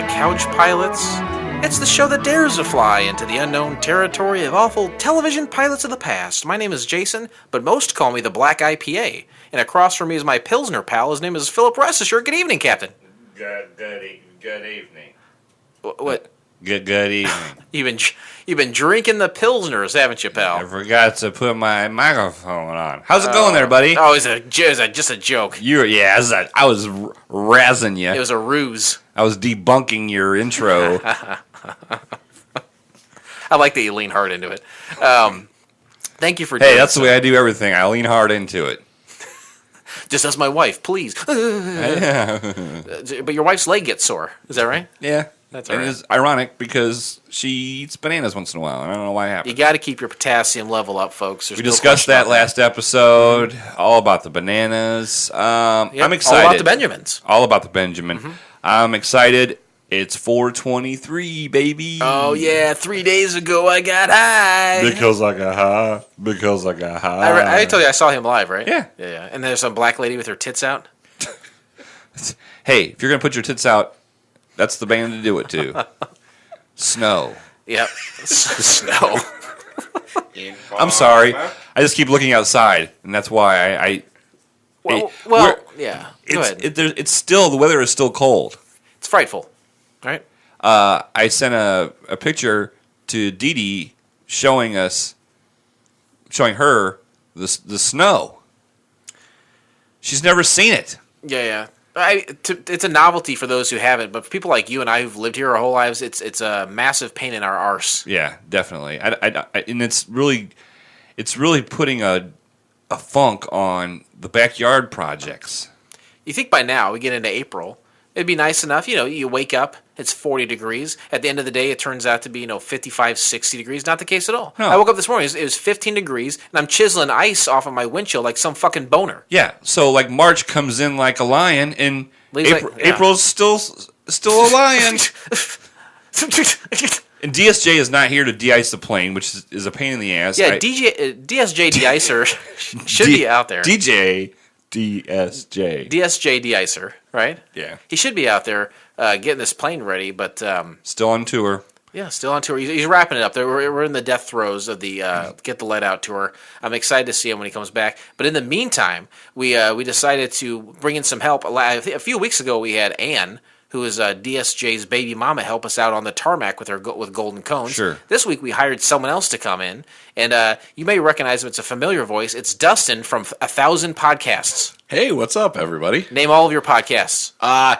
couch pilots. It's the show that dares to fly into the unknown territory of awful television pilots of the past. My name is Jason, but most call me the Black IPA. And across from me is my Pilsner pal. His name is Philip Ressisher. Good evening, Captain. Good evening. What? Good evening. You've been drinking the Pilsners, haven't you, pal? I forgot to put my microphone on. How's it going there, buddy? Oh, it was just a joke. I was razzing you. It was a ruse. I was debunking your intro. I like that you lean hard into it. Thank you for Hey, that's the way I do everything. I lean hard into it. Just as my wife, please. Yeah. But your wife's leg gets sore. Is that right? Yeah. That's all right. It is ironic because she eats bananas once in a while. I don't know why it happens. You got to keep your potassium level up, folks. We discussed that last episode, all about the bananas. I'm excited. All about the Benjamins. All about the Benjamin. Mm-hmm. I'm excited. It's 4/23, baby. Oh, yeah. 3 days ago, I got high. Because I got high. I told you I saw him live, right? Yeah. Yeah. And there's some black lady with her tits out. Hey, if you're going to put your tits out, that's the band to do it to. Snow. Yep. Snow. I'm sorry. I just keep looking outside, and that's why yeah. Go ahead. It's still, the weather is still cold. It's frightful, right? I sent a picture to Dee Dee showing her the snow. She's never seen it. Yeah. It's a novelty for those who haven't, but for people like you and I who've lived here our whole lives, it's a massive pain in our arse. Yeah, definitely. And it's really putting a funk on the backyard projects. You think by now we get into April, it'd be nice enough. You wake up, it's 40 degrees. At the end of the day, it turns out to be 55, 60 degrees. Not the case at all. No. I woke up this morning, it was 15 degrees, and I'm chiseling ice off of my windshield like some fucking boner. Yeah, so like March comes in like a lion, and April's still a lion. And DSJ is not here to de-ice the plane, which is a pain in the ass. Yeah, DSJ de-icer should be out there. DSJ de-icer, right? Yeah. He should be out there getting this plane ready, but... still on tour. Yeah, still on tour. He's wrapping it up. We're in the death throes of the Get the Lead Out tour. I'm excited to see him when he comes back. But in the meantime, we decided to bring in some help. A few weeks ago, we had Anne, who is DSJ's baby mama, help us out on the tarmac with golden cones. Sure. This week we hired someone else to come in, and you may recognize him. It's a familiar voice. It's Dustin from 1,000 Podcasts. Hey, what's up, everybody? Name all of your podcasts.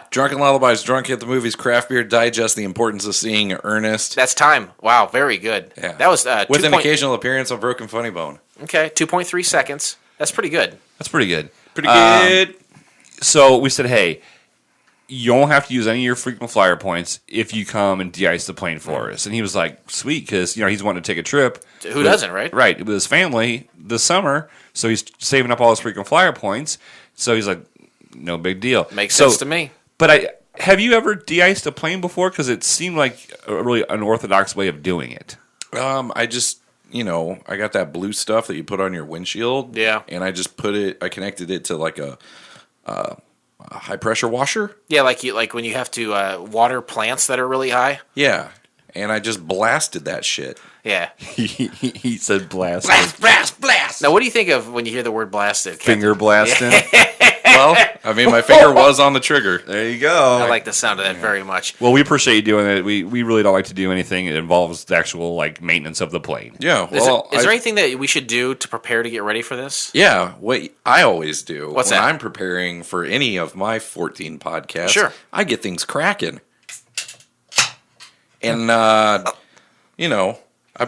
Drunken Lullabies, Drunk at the Movies, Craft Beer Digest, The Importance of Seeing Ernest. That's time. Wow, very good. Yeah. That was with an occasional appearance of Broken Funny Bone. Okay, 2.3 seconds. That's pretty good. Pretty good. So we said, hey, you don't have to use any of your frequent flyer points if you come and de-ice the plane for us. And he was like, sweet, because he's wanting to take a trip. Who doesn't, right? Right, with his family this summer, so he's saving up all his frequent flyer points. So he's like, no big deal. Makes sense to me. But have you ever de-iced a plane before? Because it seemed like a really unorthodox way of doing it. I just, I got that blue stuff that you put on your windshield. Yeah. And I just I connected it to like a high pressure washer. Yeah, like when you have to water plants that are really high. Yeah, and I just blasted that shit. Yeah, he said blasted. Blast. Now, what do you think of when you hear the word blasted? Finger blasting. Well, I mean, my finger was on the trigger. There you go. I like the sound of that very much. Well, we appreciate you doing it. We really don't like to do anything that involves the actual maintenance of the plane. Yeah. Well, is there anything that we should do to prepare to get ready for this? Yeah. What I always do when I'm preparing for any of my 14 podcasts, sure, I get things cracking. And I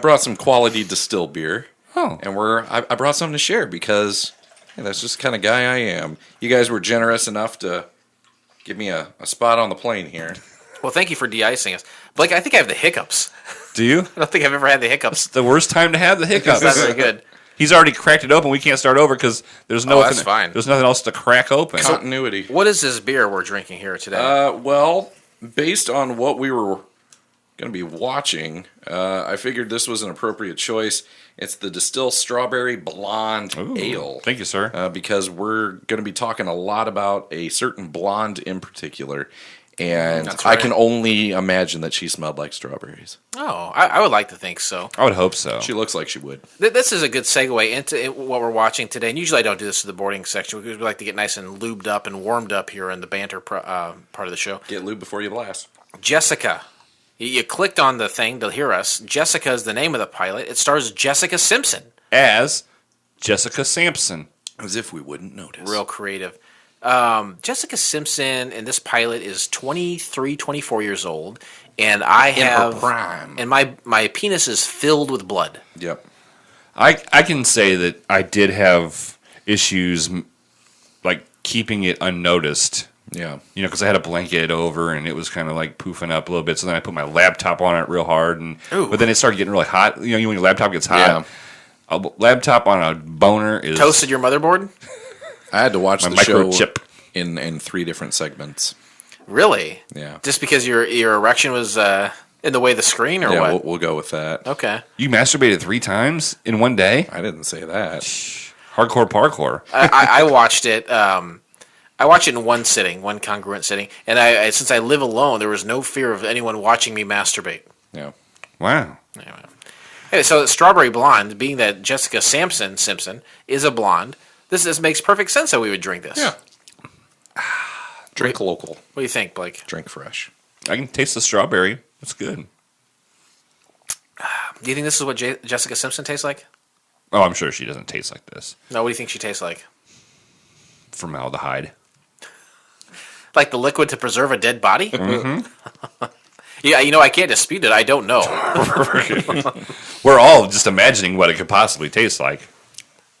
brought some quality distilled beer. Oh. And I brought something to share because that's just the kind of guy I am. You guys were generous enough to give me a spot on the plane here. Well, thank you for de-icing us. Blake, I think I have the hiccups. Do you? I don't think I've ever had the hiccups. It's the worst time to have the hiccups. That's not very good. He's already cracked it open. We can't start over because there's that's fine. There's nothing else to crack open. Continuity. What is this beer we're drinking here today? Well, based on what we were going to be watching, I figured this was an appropriate choice. It's the Distilled Strawberry Blonde Ale. Thank you, sir. Because we're going to be talking a lot about a certain blonde in particular. And That's I right. can only imagine that she smelled like strawberries. Oh, I would like to think so. I would hope so. She looks like she would. This is a good segue into what we're watching today. And usually I don't do this to the boarding section because we like to get nice and lubed up and warmed up here in the banter part of the show. Get lube before you blast. Jessica. You clicked on the thing to hear us. Jessica is the name of the pilot. It stars Jessica Sampson. As Jessica Sampson. As if we wouldn't notice. Real creative. Jessica Sampson in this pilot is 23, 24 years old. And I have... her prime. And my penis is filled with blood. Yep. I can say that I did have issues like keeping it unnoticed. Yeah. You know, because I had a blanket over and it was kind of like poofing up a little bit. So then I put my laptop on it real hard, but then it started getting really hot. You know, when your laptop gets hot, a laptop on a boner is Toasted your motherboard? I had to watch my the show microchip. in 3 different segments. Really? Yeah. Just because your erection was in the way of the screen, or Yeah, what? we'll go with that. Okay. You masturbated 3 times in one day? I didn't say that. Hardcore parkour. I watched it. I watched it in one sitting, one congruent sitting, and I since I live alone, there was no fear of anyone watching me masturbate. Yeah. Wow. Anyway, so Strawberry Blonde, being that Jessica Sampson is a blonde, this makes perfect sense that we would drink this. Yeah. Drink local. What do you think, Blake? Drink fresh. I can taste the strawberry. It's good. Do you think this is what Jessica Sampson tastes like? Oh, I'm sure she doesn't taste like this. No, what do you think she tastes like? Formaldehyde. Like the liquid to preserve a dead body? Mm-hmm. Yeah, I can't dispute it. I don't know. We're all just imagining what it could possibly taste like.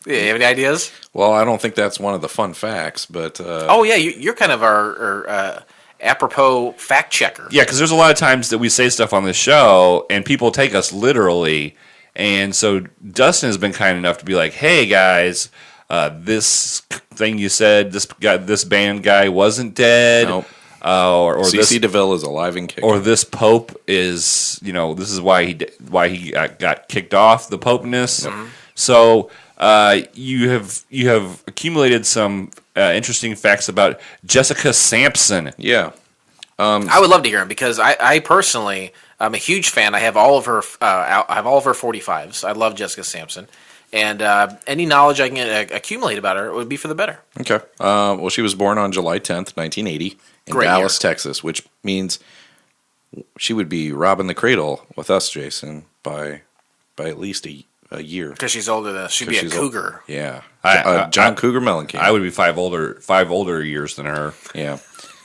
Yeah, you have any ideas? Well, I don't think that's one of the fun facts, but... Oh, yeah, you're kind of our apropos fact checker. Yeah, because there's a lot of times that we say stuff on this show, and people take us literally. And so Dustin has been kind enough to be like, hey, guys, this thing you said, this band guy wasn't dead. Nope. Or C.C. DeVille is alive and kicking. Or this pope is, this is why he got kicked off the popeness. Mm-hmm. So you have accumulated some interesting facts about Jessica Sampson. Yeah. I would love to hear him because I personally I'm a huge fan. I have all of her 45s. I love Jessica Sampson, and any knowledge I can accumulate about her would be for the better. Okay. Well, she was born on July 10th, 1980 in Dallas, Texas, which means she would be robbing the cradle with us, Jason, by at least a year. Because she's older than us. She'd be a cougar. Yeah. John Cougar Mellencamp. I would be 5 older years than her. Yeah.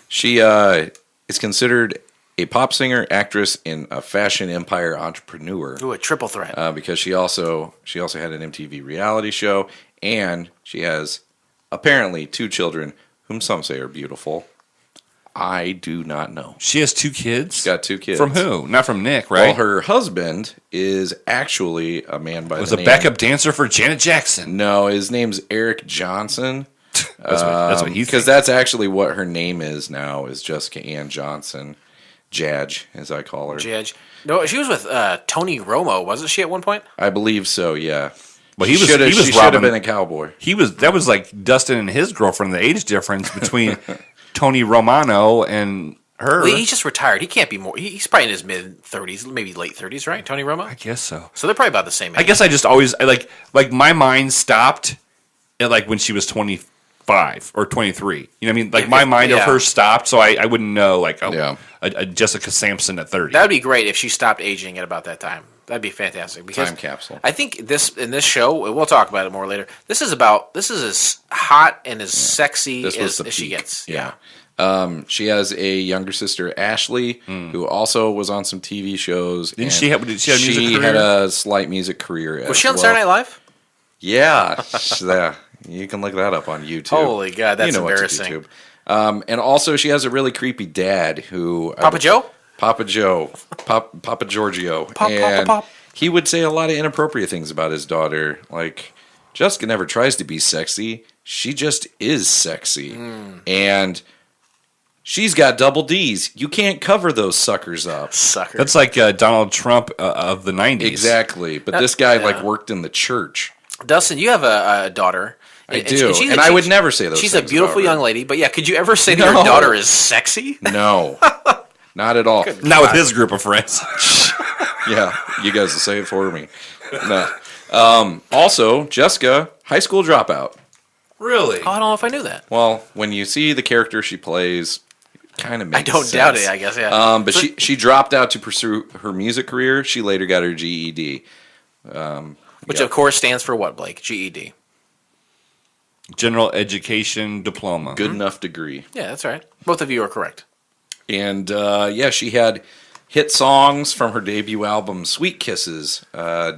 She is considered a pop singer, actress, and a fashion empire entrepreneur. Ooh, a triple threat. Because she also had an MTV reality show, and she has apparently 2 children, whom some say are beautiful. I do not know. She has 2 kids? She's got 2 kids. From who? Not from Nick, right? Well, her husband is actually a man by the name... Was a backup dancer for Janet Jackson. No, his name's Eric Johnson. That's what he thinks. Because that's actually what her name is now, is Jessica Ann Johnson. Jadge, as I call her. Jadge. No, she was with Tony Romo, wasn't she, at one point? I believe so, yeah. Well, She should have been a cowboy. That was like Dustin and his girlfriend, the age difference between Tony Romano and her. Well, he's just retired. He can't be more. He's probably in his mid-30s, maybe late 30s, right? Tony Romo? I guess so. So they're probably about the same age. I guess I just always like my mind stopped at like when she was 25 or 23. You know what I mean? Like my mind of her stopped, so I wouldn't know like a Jessica Sampson at 30. That would be great if she stopped aging at about that time. That'd be fantastic. Because Time capsule. I think in this show, we'll talk about it more later. This is as hot and as sexy as she gets. Yeah. She has a younger sister, Ashley, who also was on some TV shows. Did she have a music career? She had a slight music career. Was she on Saturday Night Live? Yeah. You can look that up on YouTube. Holy God, that's embarrassing. YouTube. And also, she has a really creepy dad who... Papa Joe? Papa Giorgio. Pop. He would say a lot of inappropriate things about his daughter. Like, Jessica never tries to be sexy. She just is sexy. And she's got double D's. You can't cover those suckers up. Sucker. That's like Donald Trump of the 90s. Exactly. But this guy, worked in the church. Dustin, you have a daughter, I do, and I would never say those She's things a beautiful about her. young lady, but yeah, could you ever say that No. your daughter is sexy? No, not at all. Not with his group of friends. Yeah, you guys will say it for me. No. Also, Jessica, high school dropout. Really? Oh, I don't know if I knew that. Well, when you see the character she plays, it kind of I makes don't sense. doubt it, I guess, yeah. But she dropped out to pursue her music career. She later got her GED. Which, of course, stands for what, Blake? GED. General Education Diploma. Good enough degree. Yeah, that's right. Both of you are correct. And she had hit songs from her debut album, Sweet Kisses.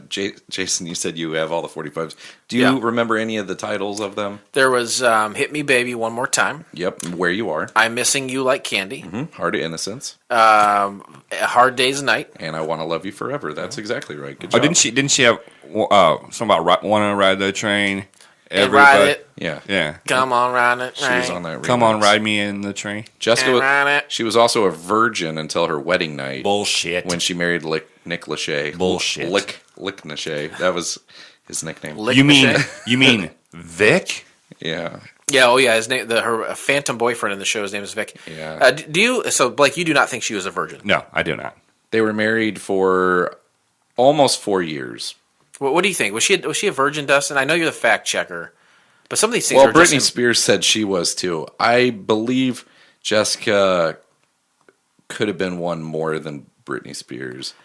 Jason, you said you have all the 45s. Do you remember any of the titles of them? There was Hit Me Baby One More Time. Yep, Where You Are. I'm Missing You Like Candy. Heart of Innocence. A Hard Day's Night. And I Want to Love You Forever. That's exactly right. Good Oh, job. didn't she have something about want to ride the train? Ride it. Yeah. Yeah. Come on, ride it. She was on that. Come on, remix. ride me in the train. Jessica, Ride it. she was also a virgin until her wedding night. Bullshit. When she married Nick Lachey. Bullshit. Lick Lachey. That was his nickname. Lick You the mean shit. you mean Vic? Yeah. Yeah, oh yeah, his name, her phantom boyfriend in the show, his name is Vic. Yeah. Do you, so Blake, you do not think she was a virgin? No, I do not. They were married for almost 4 years. What do you think? Was she a virgin, Dustin? I know you're the fact checker, but some of these things Well, are Britney just... Spears said she was too. I believe Jessica could have been one more than Britney Spears,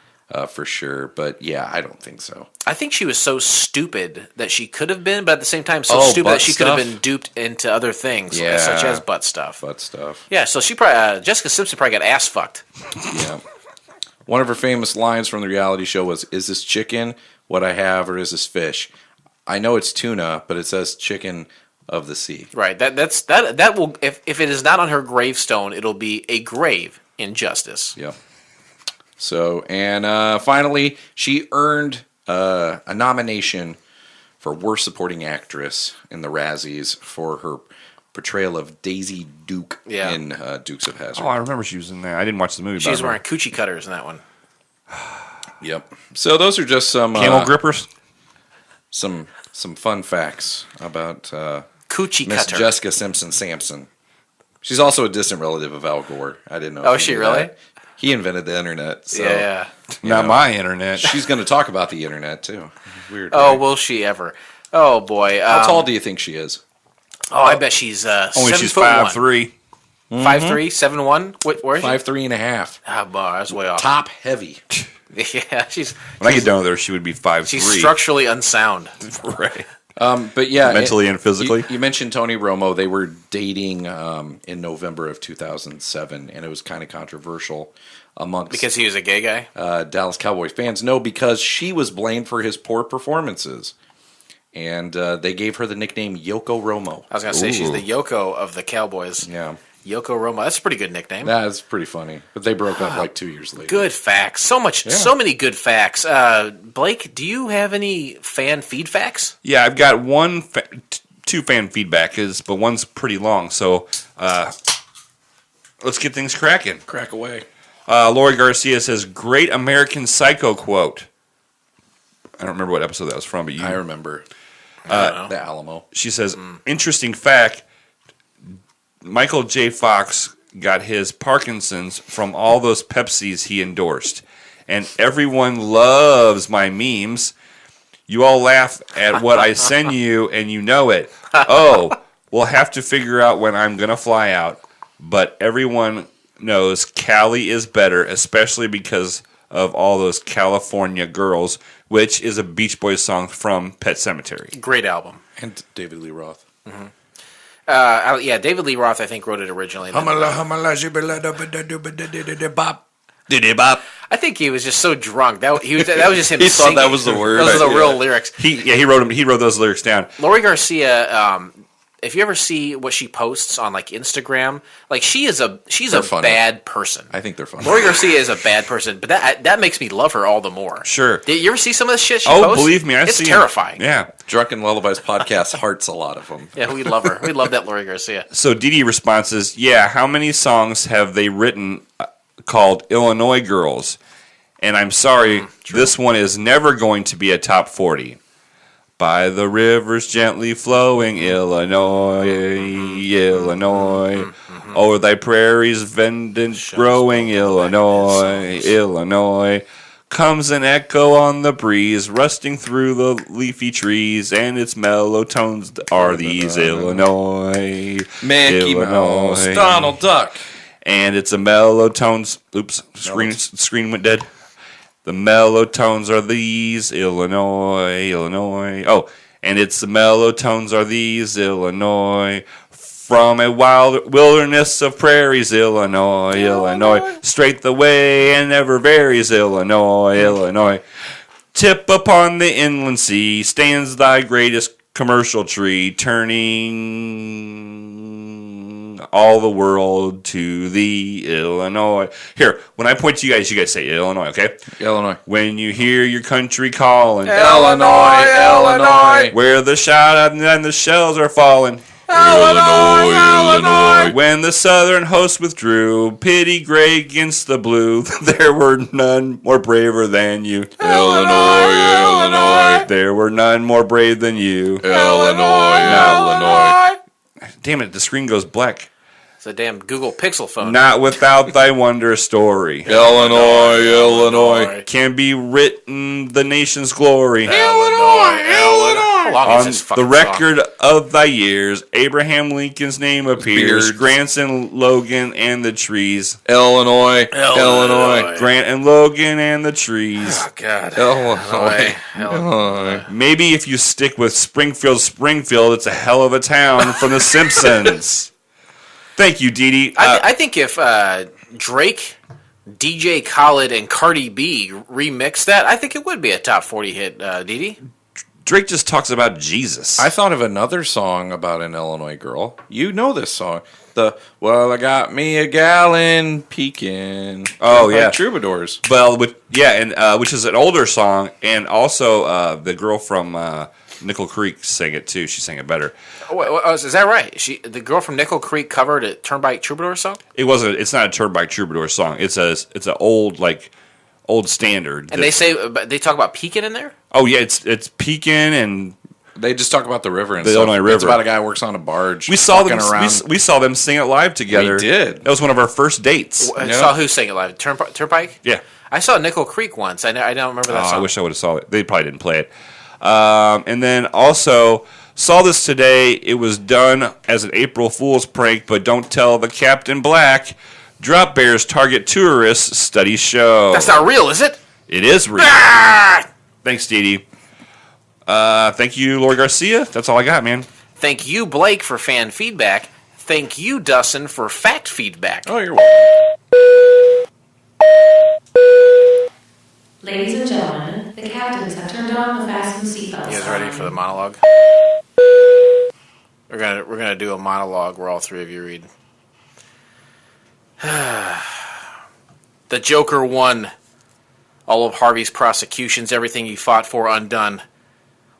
for sure. But yeah, I don't think so. I think she was so stupid that she could have been, but at the same time, so Oh, stupid butt that she could have stuff? been duped into other things, Yeah. such as butt stuff. Butt stuff. Yeah, so she probably Jessica Simpson probably got ass fucked. Yeah. One of her famous lines from the reality show was, "Is this chicken what I have, or is this fish? I know it's tuna, but it says chicken of the sea." Right. That will, if it is not on her gravestone, it'll be a grave injustice. Yep. So, and finally, she earned a nomination for Worst Supporting Actress in the Razzies for her portrayal of Daisy Duke in Dukes of Hazzard. Oh, I remember she was in there. I didn't watch the movie. She was about her. wearing coochie cutters in that one. Yep. So those are just some Camel grippers. some fun facts about Coochie Miss cutter. Jessica Sampson. She's also a distant relative of Al Gore. I didn't know. Oh, if you she knew really? that. He invented the internet. So Yeah. Not my internet. she's going to talk about the internet too. Weird. Oh, right? will she ever? Oh boy. How tall do you think she is? Oh, I bet she's Only 7 she's foot 5'3". 5'3", 7'1". Where is she? 5'3.5". Ah, boy, that's way off. Top heavy. Yeah, she's When I get done with her, she would be 5'3". she's structurally unsound. right. But yeah, Mentally and physically. You mentioned Tony Romo. They were dating in November of 2007, and it was kind of controversial amongst Because he was a gay guy? Dallas Cowboys fans. No, because she was blamed for his poor performances, and they gave her the nickname Yoko Romo. I was going to say she's Ooh. the Yoko of the Cowboys. Yeah, Yoko Romo. That's a pretty good nickname. that's pretty funny. But they broke up like 2 years later. Good facts. So many good facts. Blake, do you have any fan feed facts? Yeah, I've got two fan feedback, but one's pretty long. So let's get things cracking. Crack away. Lori Garcia says, "Great American Psycho quote." I don't remember what episode that was from, but I remember the Alamo. she says, "Interesting fact, Michael J. Fox got his Parkinson's from all those Pepsis he endorsed. And everyone loves my memes. You all laugh at what I send you, and you know it. Oh, we'll have to figure out when I'm going to fly out. But everyone knows Cali is better, especially because of all those California girls," which is a Beach Boys song from Pet Sematary. Great album. And David Lee Roth. Yeah, David Lee Roth, I think, wrote it originally. I think he was just so drunk. That was just him. He thought singing. that was the word. Those are the Yeah. real lyrics. He wrote those lyrics down. Lori Garcia. If you ever see what she posts on like Instagram, like she's a funny. bad person. I think they're funny. Lori Garcia is a bad person, but that makes me love her all the more. Sure. Did you ever see some of this shit she Oh, posts? believe me, it's terrifying. Yeah. Drunken Lullabies podcast hearts a lot of them. Yeah, we love her. We love that Lori Garcia. So Dee Dee responds, "Yeah, how many songs have they written called Illinois Girls? And I'm sorry, this one is never going to be a top 40. by the rivers gently flowing, Illinois, Illinois. O'er thy prairies verdant growing, Illinois, Illinois. Comes an echo on the breeze, rusting through the leafy trees, and its mellow tones are these, Illinois, Mickey Mouse, Donald Duck. And it's a mellow tones. Oops, screen went dead. The mellow tones are these, Illinois, Illinois. Oh, and it's the mellow tones are these, Illinois. From a wild wilderness of prairies, Illinois, Illinois. Straight the way and never varies, Illinois, Illinois. Tip upon the inland sea stands thy greatest commercial tree, turning all the world to thee, Illinois. Here, when I point to you guys say Illinois, okay? Illinois. When you hear your country calling, Illinois, Illinois. where the shot and the shells are falling, Illinois, Illinois. when the southern host withdrew, pity gray against the blue, there were none more braver than you. Illinois, Illinois. There were none more brave than you. Illinois, Illinois. Damn it, the screen goes black. It's a damn Google Pixel phone. Not without thy wondrous story. Illinois, Illinois. Can be written the nation's glory. Illinois, Illinois. How long is On this the fucking record of thy years, Abraham Lincoln's name appears. Beard. Granson, Logan, and the trees. Illinois, Illinois. Grant and Logan and the trees. Oh, God. Illinois, Illinois. Maybe if you stick with Springfield, it's a hell of a town from The Simpsons. Thank you, Dee Dee. I think if Drake, DJ Khaled, and Cardi B remixed that, I think it would be a top 40 hit, Dee Dee. Drake just talks about Jesus. I thought of another song about an Illinois girl. You know this song. Well, I got me a gallon peeking. Oh, yeah. Troubadours. Well, which is an older song, and also the girl from Nickel Creek sang it too. She sang it better. Is that right? The girl from Nickel Creek covered a Turnpike Troubadour song? It's not a Turnpike Troubadour song. It's an old standard. And they talk about peeking in there? Oh yeah, it's peeking, and They just talk about the river and the stuff. Illinois River. It's about a guy who works on a barge. We saw them. Around. We saw them sing it live together. We did. That was one of our first dates. I saw who sang it live? Turnpike? Yeah. I saw Nickel Creek once. I don't remember that song. I wish I would have saw it. They probably didn't play it. And then also saw this today. It was done as an April Fool's prank, but don't tell the Captain Black. Drop bears target tourists. Studies show. That's not real, is it? It is real. Ah! Thanks, Dee Dee. Thank you, Lord Garcia. That's all I got, man. Thank you, Blake, for fan feedback. Thank you, Dustin, for fact feedback. Oh, you're welcome. Ladies and gentlemen, the captains have turned on the fasten seatbelts. You guys ready for the monologue? We're gonna do a monologue where all three of you read. The Joker won. All of Harvey's prosecutions, everything he fought for undone.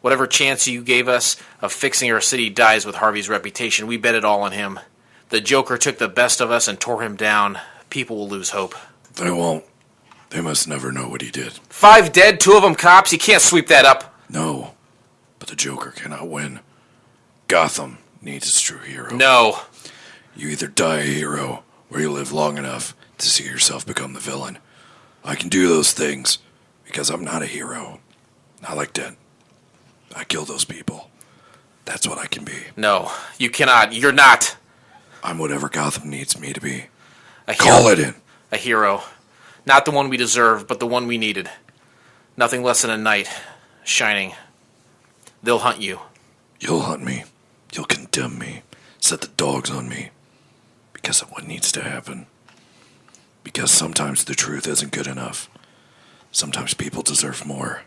Whatever chance you gave us of fixing our city dies with Harvey's reputation. We bet it all on him. The Joker took the best of us and tore him down. People will lose hope. They won't. They must never know what he did. 5 dead, 2 of them cops. You can't sweep that up. No, but the Joker cannot win. Gotham needs its true hero. No. You either die a hero, or you live long enough to see yourself become the villain. I can do those things because I'm not a hero. Not like that. I kill those people. That's what I can be. No, you cannot. You're not. I'm whatever Gotham needs me to be. A hero. Call it in. A hero. Not the one we deserved, but the one we needed. Nothing less than a knight. Shining. They'll hunt you. You'll hunt me. You'll condemn me. Set the dogs on me. Because of what needs to happen. Because sometimes the truth isn't good enough. Sometimes people deserve more.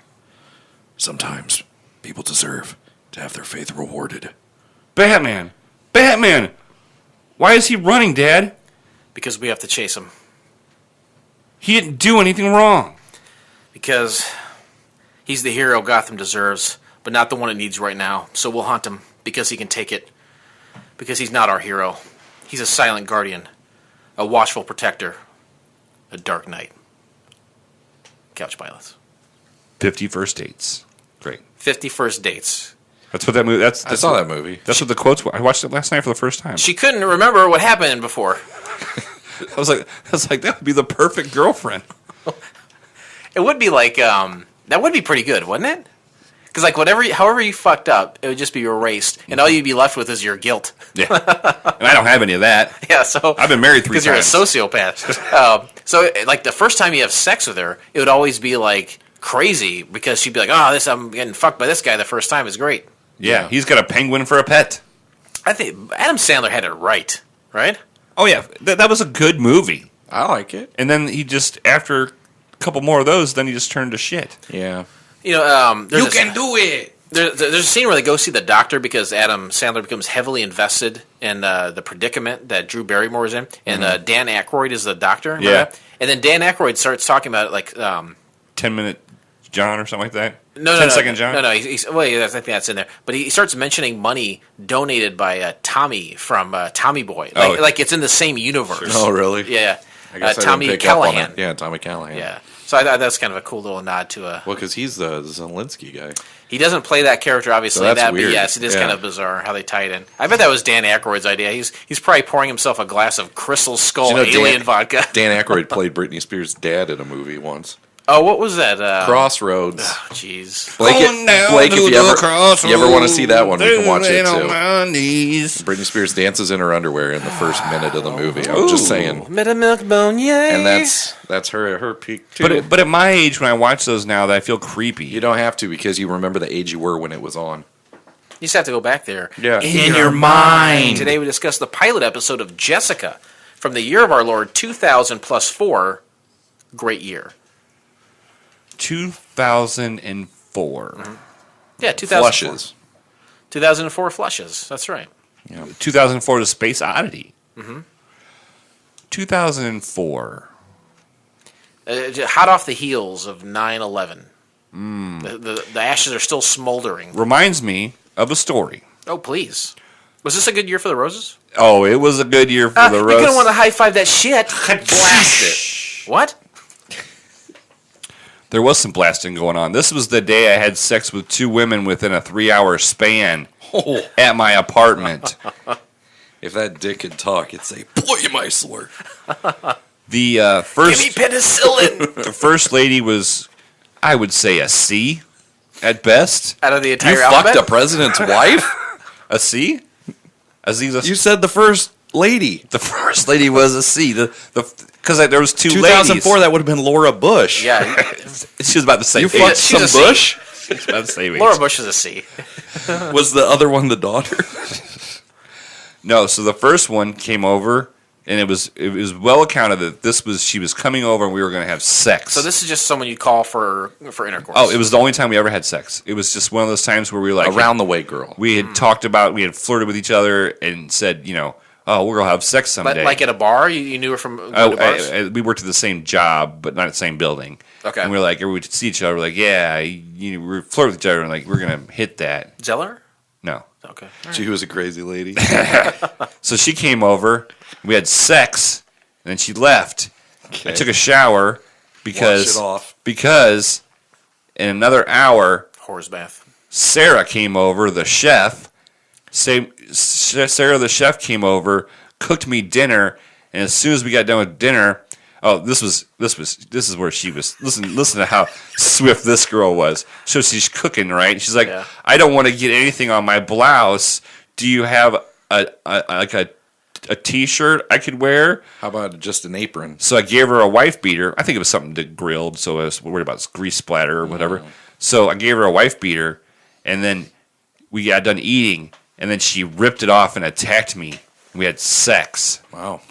Sometimes people deserve to have their faith rewarded. Batman! Batman! Why is he running, Dad? Because we have to chase him. He didn't do anything wrong. Because he's the hero Gotham deserves, but not the one it needs right now. So we'll hunt him, because he can take it. Because he's not our hero. He's a silent guardian. A watchful protector. A dark knight. Couch pilots. 50 First Dates. Great. 50 First Dates. That's what that movie. That's I saw that movie. That's what the quotes were. I watched it last night for the first time. She couldn't remember what happened before. I was like, that would be the perfect girlfriend. It would be like, that would be pretty good, wouldn't it? Because like however you fucked up, it would just be erased, and all you'd be left with is your guilt. Yeah, and I don't have any of that. Yeah, so I've been married 3 times. because you're a sociopath. So like the first time you have sex with her, it would always be like crazy because she'd be like, "Oh, I'm getting fucked by this guy the first time is great." Yeah, he's got a penguin for a pet. I think Adam Sandler had it right? Oh yeah, that was a good movie. I like it. And then he just after a couple more of those, then he just turned to shit. Yeah. You know, You can do it. There's a scene where they go see the doctor because Adam Sandler becomes heavily invested in the predicament that Drew Barrymore's in, and Dan Aykroyd is the doctor. Remember Yeah. that? And then Dan Aykroyd starts talking about it like 10-minute John or something like that. no, 10-second John. No, he's well, yeah, I think that's in there. But he starts mentioning money donated by Tommy from Tommy Boy, like it's in the same universe. Oh, really? Yeah, I guess I didn't Tommy pick up on Callahan. it. Yeah, Tommy Callahan. Yeah. So I thought that's kind of a cool little nod to a. Well, because he's the Zelensky guy. He doesn't play that character, obviously. So that's But weird. yes, it is Yeah. kind of bizarre how they tie it in. I bet that was Dan Aykroyd's idea. He's probably pouring himself a glass of Crystal Skull You know, alien vodka. Dan Aykroyd played Britney Spears' dad in a movie once. Oh, what was that? Crossroads. Oh, jeez. Blake, if you ever want to see that one, you can watch it too. Britney Spears dances in her underwear in the first minute of the movie. I'm just saying. Meta milk bone, yay. And that's her peak too. But at my age, when I watch those now, that I feel creepy. You don't have to because you remember the age you were when it was on. You just have to go back there. Yeah. In your mind. Today we discuss the pilot episode of Jessica from the year of our Lord 2000 plus 4. Great year. 2004. Yeah, 2004. Flushes. 2004 flushes. That's right. 2004, The Space Oddity. 2004. Hot off the heels of 9/11. The ashes are still smoldering. Reminds me of a story. Oh, please. Was this a good year for the Roses? Oh, it was a good year for the You're Roses. going to want to high-five that shit. Blast it. What? There was some blasting going on. This was the day I had sex with 2 women within a 3-hour span at my apartment. If that dick could talk, it'd say, "Boy, am I sore." The first, Give me penicillin. the first lady was, I would say, a C at best. Out of the entire You alphabet? fucked a president's wife? A C? Aziza. You said the first lady. The first lady was a C. Because there was 2 2004, ladies. that would have been Laura Bush. Yeah. She was about the same You age. fucked she's a some C. Bush? She was about the same age. Laura Bush is a C. Was the other one the daughter? No, so the first one came over, and it was well accounted that she was coming over and we were going to have sex. So this is just someone you call for intercourse. Oh, it was the only time we ever had sex. It was just one of those times where we were like Around the way girl. we had talked about, we had flirted with each other and said, oh, we're gonna have sex someday. Like at a bar? You knew her from going to bars? We worked at the same job, but not at the same building. Okay. And we were like, we would see each other. We're like, yeah, we were flirt with each other, and like we're gonna hit that. Zeller? No. Okay. She was a crazy lady. So she came over. We had sex, and then she left. Okay. I took a shower because Wash it off. because in another hour, Whore's bath. Sarah came over, the chef. Sarah, the chef, came over, cooked me dinner, and as soon as we got done with dinner, this is where she was. Listen to how swift this girl was. So she's cooking, right? She's like, Yeah. I don't want to get anything on my blouse. Do you have a t-shirt I could wear? How about just an apron? So I gave her a wife beater. I think it was something that grilled, so I was worried about grease splatter or whatever. So I gave her a wife beater, and then we got done eating, and then she ripped it off and attacked me. We had sex. Wow.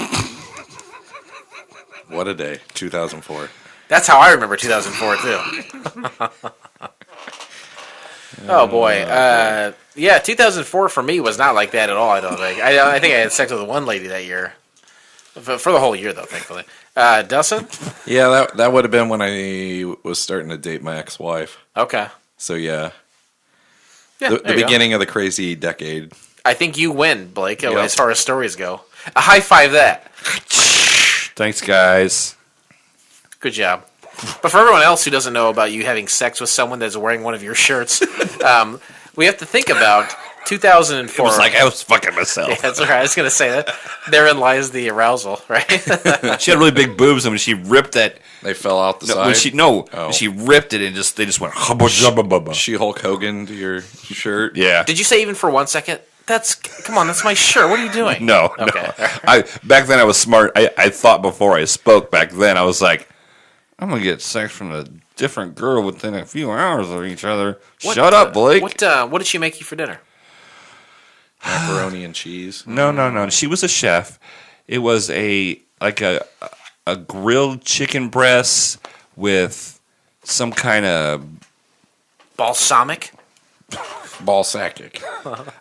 What a day. 2004. That's how I remember 2004 too. Oh boy. Yeah, 2004 for me was not like that at all. I don't think. I think I had sex with one lady that year. For the whole year, though, thankfully. Dustin? Yeah, that would have been when I was starting to date my ex-wife. Okay. So yeah, Yeah, the there you go. beginning of the crazy decade. I think you win, Blake, Yep. as far as stories go. A high five that. Thanks, guys. Good job. But for everyone else who doesn't know about you having sex with someone that's wearing one of your shirts, we have to think about 2004. It was like I was fucking myself. Yeah, that's right. I was going to say that. Therein lies the arousal, right? She had really big boobs, and when she ripped that, They fell out the side. when she ripped it, and they just went hubba jubba bubba. She Hulk Hogan to your shirt. Yeah. Did you say even for 1 second? Come on, that's my shirt. What are you doing? No, Okay. no. Back then I was smart. I thought before I spoke. Back then I was like, I'm gonna get sex from a different girl within a few hours of each other. Shut up, Blake. What did she make you for dinner? Macaroni and cheese. No. She was a chef. It was a grilled chicken breast with some kind of Balsamic? Balsacic.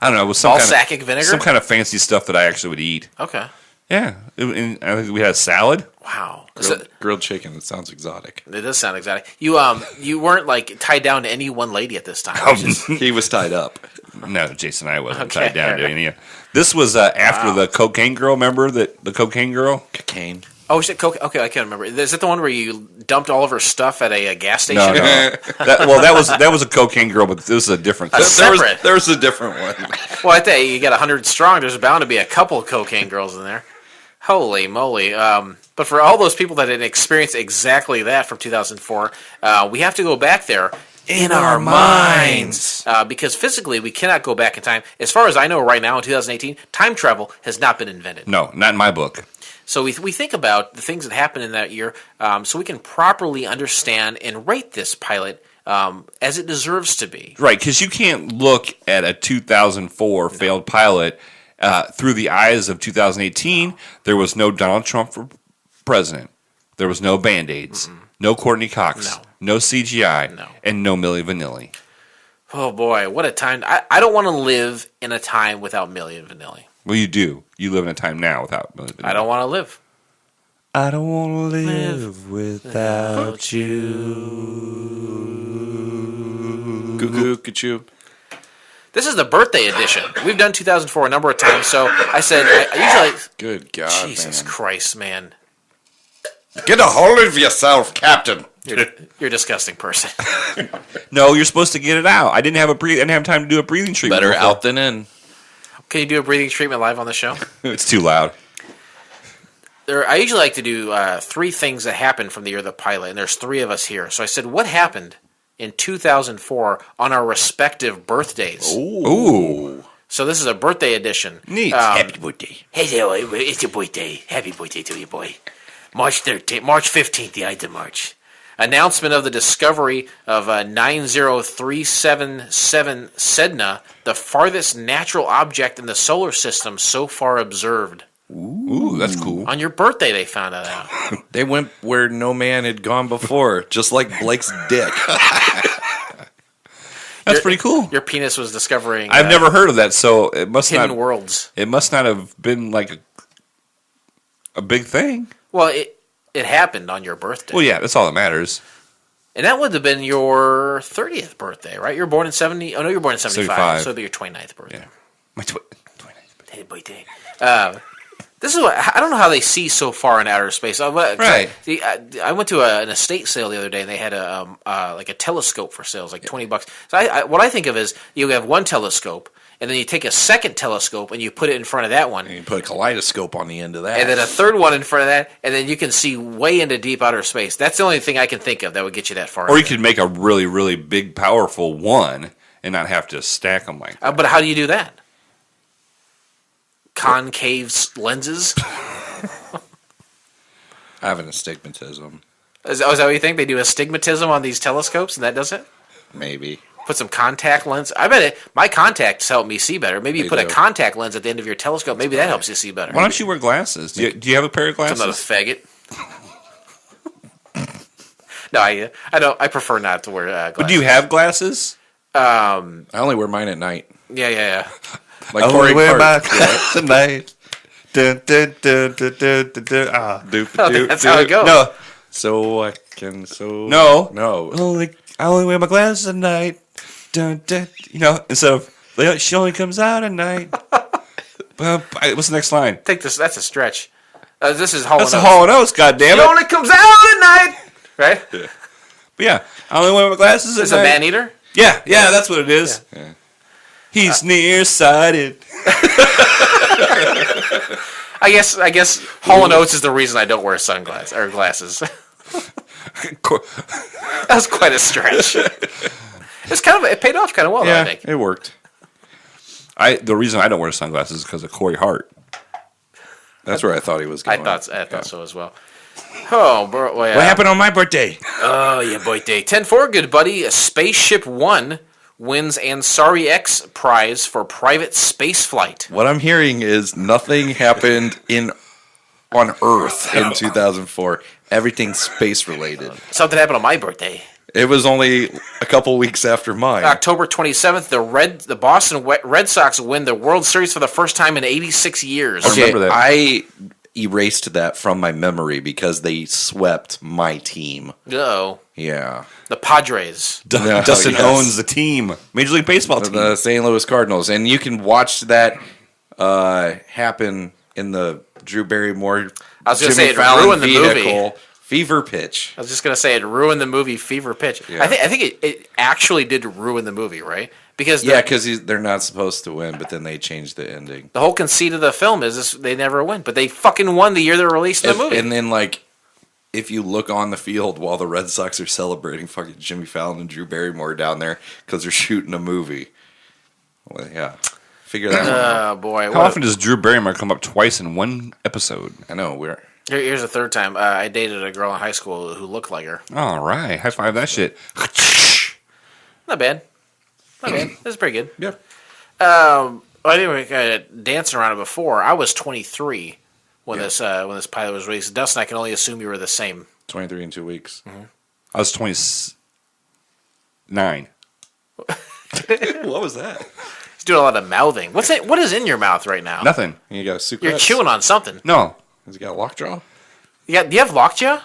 I don't know. It was some Balsacic vinegar? some kind of fancy stuff that I actually would eat. Okay. Yeah, and I think we had a salad. Wow. Grilled chicken. That sounds exotic. It does sound exotic. You weren't like tied down to any one lady at this time. which is- He was tied up. No, Jason and I wasn't Okay. tied down to any. This was after the cocaine girl. Remember the cocaine girl? Cocaine. oh, is it Coke? Okay, I can't remember. Is it the one where you dumped all of her stuff at a gas station? No. that was a cocaine girl, but this is a different. Separate. There was a different one. Well, I tell you got 100 strong. There's bound to be a couple of cocaine girls in there. Holy moly! But for all those people that had experienced exactly that from 2004, we have to go back there in our minds because physically we cannot go back in time. As far as I know, right now in 2018, time travel has not been invented. No, not in my book. So we think about the things that happened in that year, so we can properly understand and rate this pilot as it deserves to be. Right, because you can't look at a 2004 failed pilot through the eyes of 2018. There was no Donald Trump for president. There was no Band-Aids. No Courtney Cox. No CGI. No. And no Milli Vanilli. Oh boy, what a time! I don't want to live in a time without Milli Vanilli. Well, you do. You live in a time now without Milli Vanilli. I don't want to live. I don't want to live without you. Goo-goo-goo-choo. This is the birthday edition. We've done 2004 a number of times, so I said I usually. Good God, Jesus man. Christ, man! Get a hold of yourself, Captain. You're a disgusting person. No, you're supposed to get it out. I didn't have time to do a breathing treatment. Better before. out than in. Can you do a breathing treatment live on the show? It's too loud. I usually like to do 3 things that happened from the year of the pilot, and there's 3 of us here. So I said, what happened in 2004 on our respective birthdays? Ooh. So this is a birthday edition. Neat. Happy birthday. Hello, it's your birthday. Happy birthday to you, boy. March 15th, the Ida March. Announcement of the discovery of 90377 Sedna, the farthest natural object in the solar system so far observed. Ooh, that's cool. On your birthday, they found that out. They went where no man had gone before, just like Blake's dick. That's pretty cool. Your penis was discovering. I've never heard of that, so it must hidden not. worlds. It must not have been like a big thing. Well, it happened on your birthday. Well, yeah, that's all that matters. And that would have been your 30th birthday, right? You were born in 70. Oh no, you were born in 75. 75. So it'd be your 29th birthday. Yeah. My 29th birthday. Hey, birthday. This is what I don't know how they see so far in outer space. Right. See, I went to an estate sale the other day, and they had like a telescope for sales, like $20. So what I think of is you have one telescope, and then you take a second telescope and you put it in front of that one, And you put a kaleidoscope on the end of that. and then a third one in front of that, and then you can see way into deep outer space. That's the only thing I can think of that would get you that far. Or you could make a really, really big, powerful one and not have to stack them like that. But how do you do that? Concave lenses? I have an astigmatism. Is that what you think? They do astigmatism on these telescopes, and that does it? Maybe. Put some contact lens. I bet my contacts help me see better. Maybe you They put a do. contact lens at the end of your telescope. Maybe that helps you see better. Why don't you wear glasses? Do you have a pair of I'm not a glasses? faggot. No, I don't. I prefer not to wear glasses. But do you have glasses? I only wear mine at night. Yeah. Like Corey Park. glasses at night. Dun, dun, dun, dun, dun, dun, dun. Ah. That's how it goes. No, So I can No. No. I only wear my glasses at night. Dun, dun. Instead of she only comes out at night. What's the next line? Take this. That's a stretch. This is Hall & That's Oates. a Hall & Oates. God damn It it! only comes out at night. Right? But yeah, I only wear my glasses. Is a man eater? Yeah, that's what it is. Yeah. He's nearsighted. I guess Hall & Oates is the reason I don't wear sunglasses or glasses. That was quite a stretch. It paid off kind of well, though, I think. It worked. The reason I don't wear sunglasses is because of Corey Hart. That's where I thought he was going. I thought so as well. Oh, bro. Well, yeah. What happened on my birthday? Oh, yeah, birthday. 10-4, good buddy. Spaceship 1 wins Ansari X prize for private space flight. What I'm hearing is nothing happened on Earth in 2004. Everything's space related. Something happened on my birthday. It was only a couple weeks after mine. October 27th, the Boston Red Sox win the World Series for the first time in 86 years. Okay, remember that. I erased that from my memory because they swept my team. Uh-oh. Yeah. The Padres. Dustin yes. owns the team. Major League Baseball team. The St. Louis Cardinals. And you can watch that happen in the Drew Barrymore, I was going to Jimmy say it Fallon ruined the vehicle, movie. Fever Pitch. I was just going to say it ruined the movie Fever Pitch. Yeah. I think it actually did ruin the movie, right? Because They're not supposed to win, but then they changed the ending. the whole conceit of the film is they never win, but they fucking won the year they released the movie. And then, if you look on the field while the Red Sox are celebrating, fucking Jimmy Fallon and Drew Barrymore down there because they're shooting a movie. Well, yeah. Figure that one out. Oh, boy. How often does Drew Barrymore come up twice in one episode? I know, Here's the third time. I dated a girl in high school who looked like her. All right. High five that shit. Not bad. This is pretty good. Yeah. Anyway, dancing around it before. I was 23 when this pilot was released. Dustin, I can only assume you were the same. 23 in 2 weeks. I was 29. What was that? He's doing a lot of mouthing. What is in your mouth right now? Nothing. You got a secret? You're chewing on something. No. Has he got a lockjaw? Do you have lockjaw?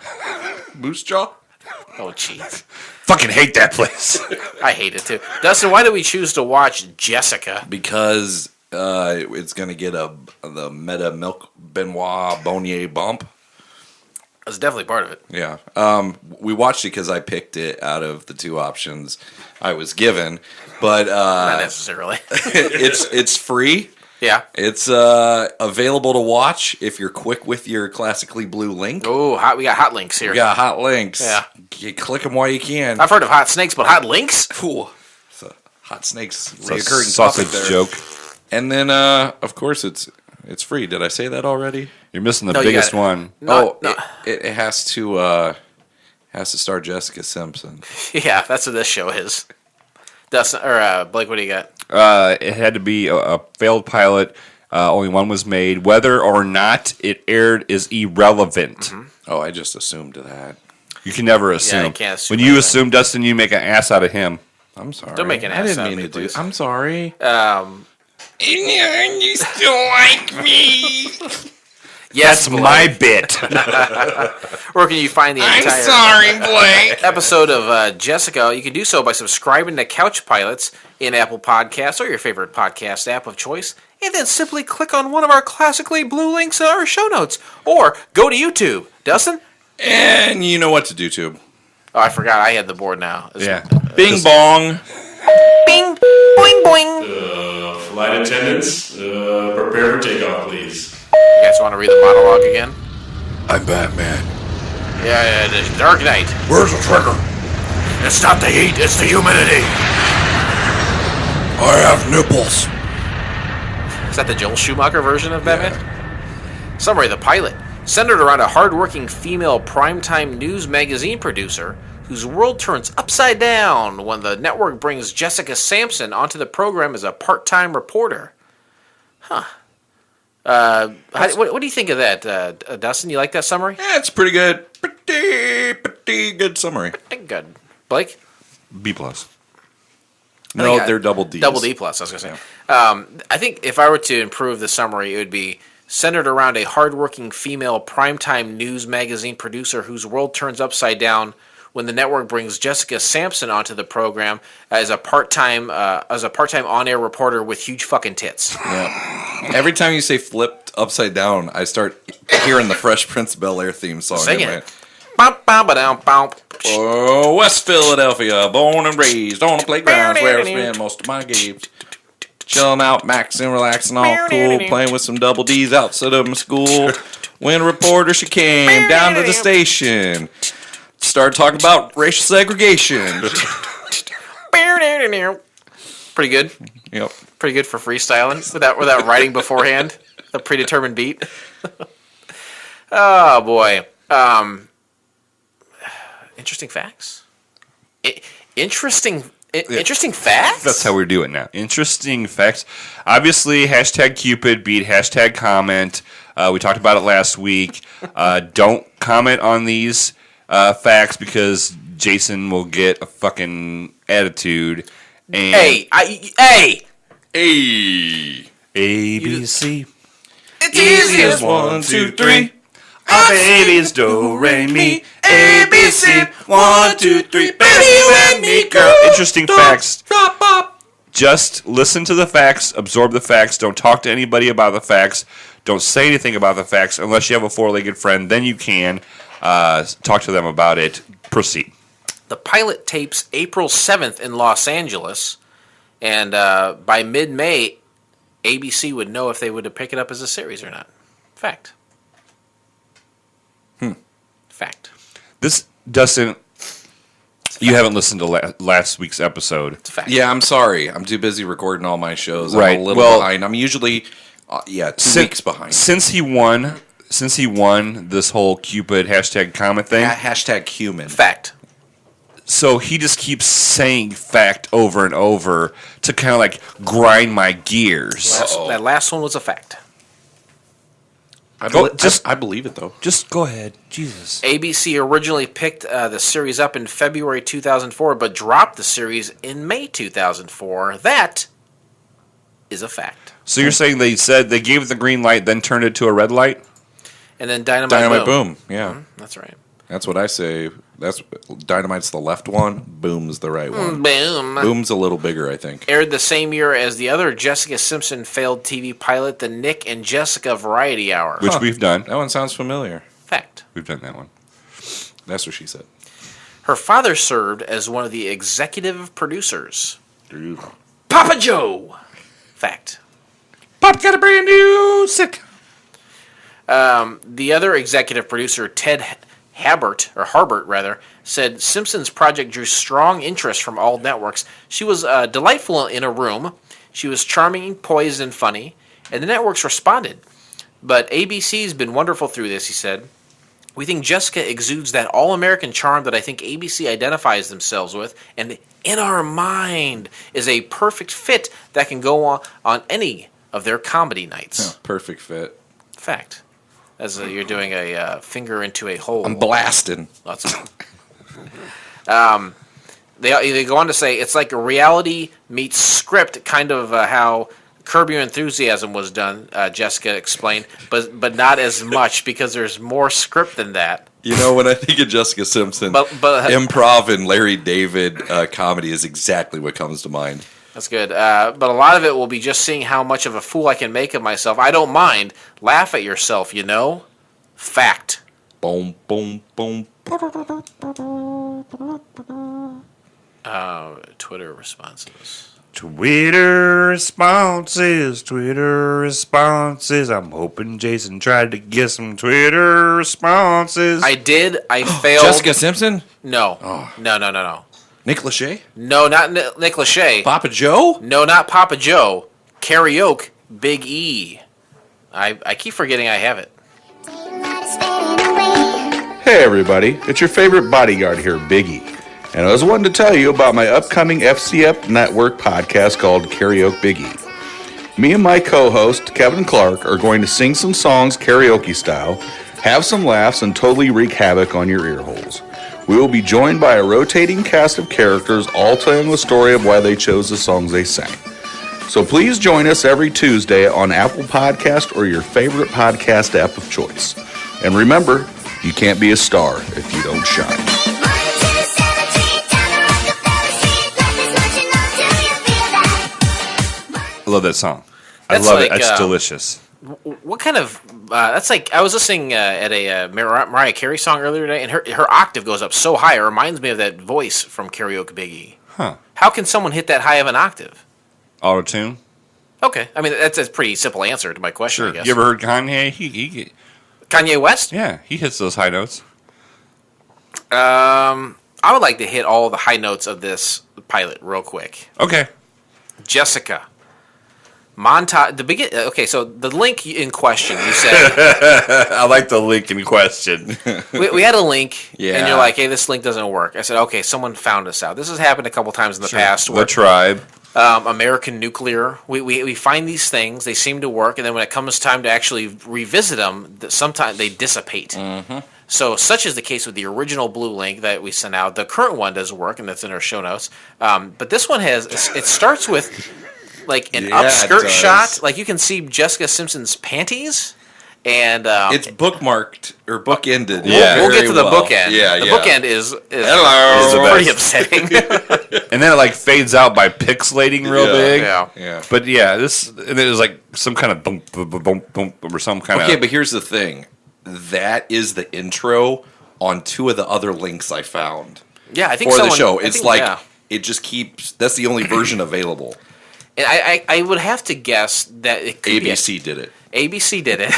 Moose jaw? Oh, jeez. Fucking hate that place. I hate it too. Dustin, why did we choose to watch Jessica? Because it's going to get the Meta Milk Benoit Bonnier bump. That's definitely part of it. Yeah. We watched it because I picked it out of the two options I was given. But Not necessarily. it's free. Yeah. It's available to watch if you're quick with your classically blue link. Oh, we got hot links here. We got hot links. Yeah. You click them while you can. I've heard of hot snakes, but hot links? Cool. It's a hot snakes It's a reoccurring sausage topic there. joke. And then, of course, it's free. Did I say that already? You're missing the No, you biggest got it. one. No. It has to star Jessica Sampson. Yeah, that's what this show is. Dustin or Blake, what do you got? It had to be a failed pilot. Only one was made. Whether or not it aired is irrelevant. Mm-hmm. Oh, I just assumed that. You can never assume. you can't assume when you anything. assume, Dustin, you make an ass out of him. I'm sorry. Don't make an I ass didn't out of mean me, to do. please. I'm sorry. You still like me? Yes, That's my bit. Where can you find the entire Blake. episode of Jessica? You can do so by subscribing to Couch Pilots in Apple Podcasts or your favorite podcast app of choice, and then simply click on one of our classically blue links in our show notes, or go to YouTube. Dustin? And you know what to do, Tube. Oh, I forgot. I had the board now. Yeah. Bing bong. Bing, boing, boing. Flight attendants, prepare for takeoff, please. You guys want to read the monologue again? I'm Batman. Yeah, the Dark Knight. Where's the trigger? It's not the heat, it's the humidity. I have nipples. Is that the Joel Schumacher version of Batman? Summary of the pilot. Centered around a hardworking female primetime news magazine producer whose world turns upside down when the network brings Jessica Sampson onto the program as a part-time reporter. Huh. What do you think of that, Dustin? You like that summary? Yeah, it's pretty good. Pretty good summary. I think good. Blake? B plus. No, think they're double D's. Double D plus, I was going to say. I think if I were to improve the summary, it would be centered around a hardworking female primetime news magazine producer whose world turns upside down when the network brings Jessica Sampson onto the program as a part-time on-air reporter with huge fucking tits. Yeah. Every time you say flipped upside down, I start hearing the Fresh Prince of Bel-Air theme song. Sing in it. Oh, West Philadelphia, born and raised on the playgrounds where I spend most of my games. Chilling out, maxing, relaxing, all cool, playing with some double D's outside of my school. When a reporter, she came down to the station, started talking about racial segregation. Pretty good. Yep. Pretty good for freestyling without writing beforehand. The predetermined beat. Oh boy. Interesting facts. Interesting facts. That's how we do it now. Interesting facts. Obviously, hashtag Cupid beat hashtag comment. We talked about it last week. Don't comment on these facts because Jason will get a fucking attitude. And Hey. A, B, C. It's easy as 1, 2, 3. Our babies do, re, mi, A, B, C. 1, 2, 3. Baby, you and me, girl. Interesting facts. Just listen to the facts, absorb the facts. Don't talk to anybody about the facts. Don't say anything about the facts unless you have a four-legged friend. Then you can talk to them about it. Proceed. The pilot tapes April 7th in Los Angeles, and by mid-May, ABC would know if they would pick it up as a series or not. Fact. Fact. This, Dustin, you haven't listened to last week's episode. It's a fact. Yeah, I'm sorry. I'm too busy recording all my shows. Right. I'm a little Well, behind. I'm usually, 2 weeks behind. Since he won this whole Cupid hashtag comment thing, Hashtag human. Fact. so he just keeps saying fact over and over to kind of like grind my gears. That last one was a fact. I believe it, though. Just go ahead. Jesus. ABC originally picked the series up in February 2004, but dropped the series in May 2004. That is a fact. So you're saying they said they gave it the green light, then turned it to a red light? And then Dynamite Boom. Yeah. That's right. That's what I say. That's Dynamite's the left one. Boom's the right one. Boom. Boom's a little bigger, I think. Aired the same year as the other Jessica Sampson failed TV pilot, The Nick and Jessica Variety Hour. Which we've done. That one sounds familiar. Fact. We've done that one. That's what she said. Her father served as one of the executive producers. Papa Joe. Fact. Pop got a brand new sick. The other executive producer, Ted Hebert, said Simpson's project drew strong interest from all networks. She was delightful in a room. She was charming, poised, and funny, and the networks responded. But ABC's been wonderful through this, he said. We think Jessica exudes that all-American charm that I think ABC identifies themselves with, and in our mind is a perfect fit that can go on any of their comedy nights. Perfect fit. Fact. As you're doing a finger into a hole. I'm blasting. Lots of they go on to say it's like a reality meets script, kind of how Curb Your Enthusiasm was done. Jessica explained, but not as much because there's more script than that. You know, when I think of Jessica Simpson, But improv and Larry David comedy is exactly what comes to mind. that's good. But a lot of it will be just seeing how much of a fool I can make of myself. I don't mind. Laugh at yourself, you know. Fact. Boom, boom, boom. Twitter responses. Twitter responses. I'm hoping Jason tried to get some Twitter responses. I did. I failed. Jessica Simpson? No. Oh. No. Nick Lachey? No, not Nick Lachey. Papa Joe? No, not Papa Joe. Karaok, Big E. I keep forgetting I have it. Hey everybody, it's your favorite bodyguard here, Biggie. And I was wanting to tell you about my upcoming FCF Network podcast called Karaoke Biggie. Me and my co-host, Kevin Clark, are going to sing some songs karaoke style, have some laughs, and totally wreak havoc on your ear holes. We will be joined by a rotating cast of characters all telling the story of why they chose the songs they sang. So please join us every Tuesday on Apple Podcast or your favorite podcast app of choice. And remember, you can't be a star if you don't shine. I love that song. I That's love like, it. It's delicious. What kind of that's like? I was listening at a Mariah Carey song earlier today, and her octave goes up so high. It reminds me of that voice from Karaoke Biggie. Huh. How can someone hit that high of an octave? Auto tune. Okay, I mean that's a pretty simple answer to my question. Sure. I guess. You ever heard Kanye? He Kanye West? yeah, he hits those high notes. I would like to hit all the high notes of this pilot real quick. Okay. Jessica. Montage. Okay, so the link in question, you said I like the link in question. we had a link, and Yeah. you're like, "Hey, this link doesn't work." I said, "Okay, someone found us out." This has happened a couple times in the past. The Where, tribe. American Nuclear. We find these things, they seem to work, and then when it comes time to actually revisit them, sometimes they dissipate. Mm-hmm. So, such is the case with the original blue link that we sent out. The current one doesn't work, and that's in our show notes. But this one has. It starts with like an Yeah, it upskirt does. shot, like you can see Jessica Simpson's panties, and It's bookmarked or bookended. Yeah. we'll get to the very well. bookend. Yeah, the yeah. bookend is Hello. pretty upsetting. And then it like fades out by pixelating real Yeah. big. Yeah. Yeah. But yeah, and it was like some kind of boom, boom, boom, boom, boom, or some kind Okay, of. but here's the thing. That is the intro on two of the other links I found Yeah, I think for the someone- show. I It's think- like yeah. it just keeps. That's the only version available. And I would have to guess that it could ABC did it. be ABC did it.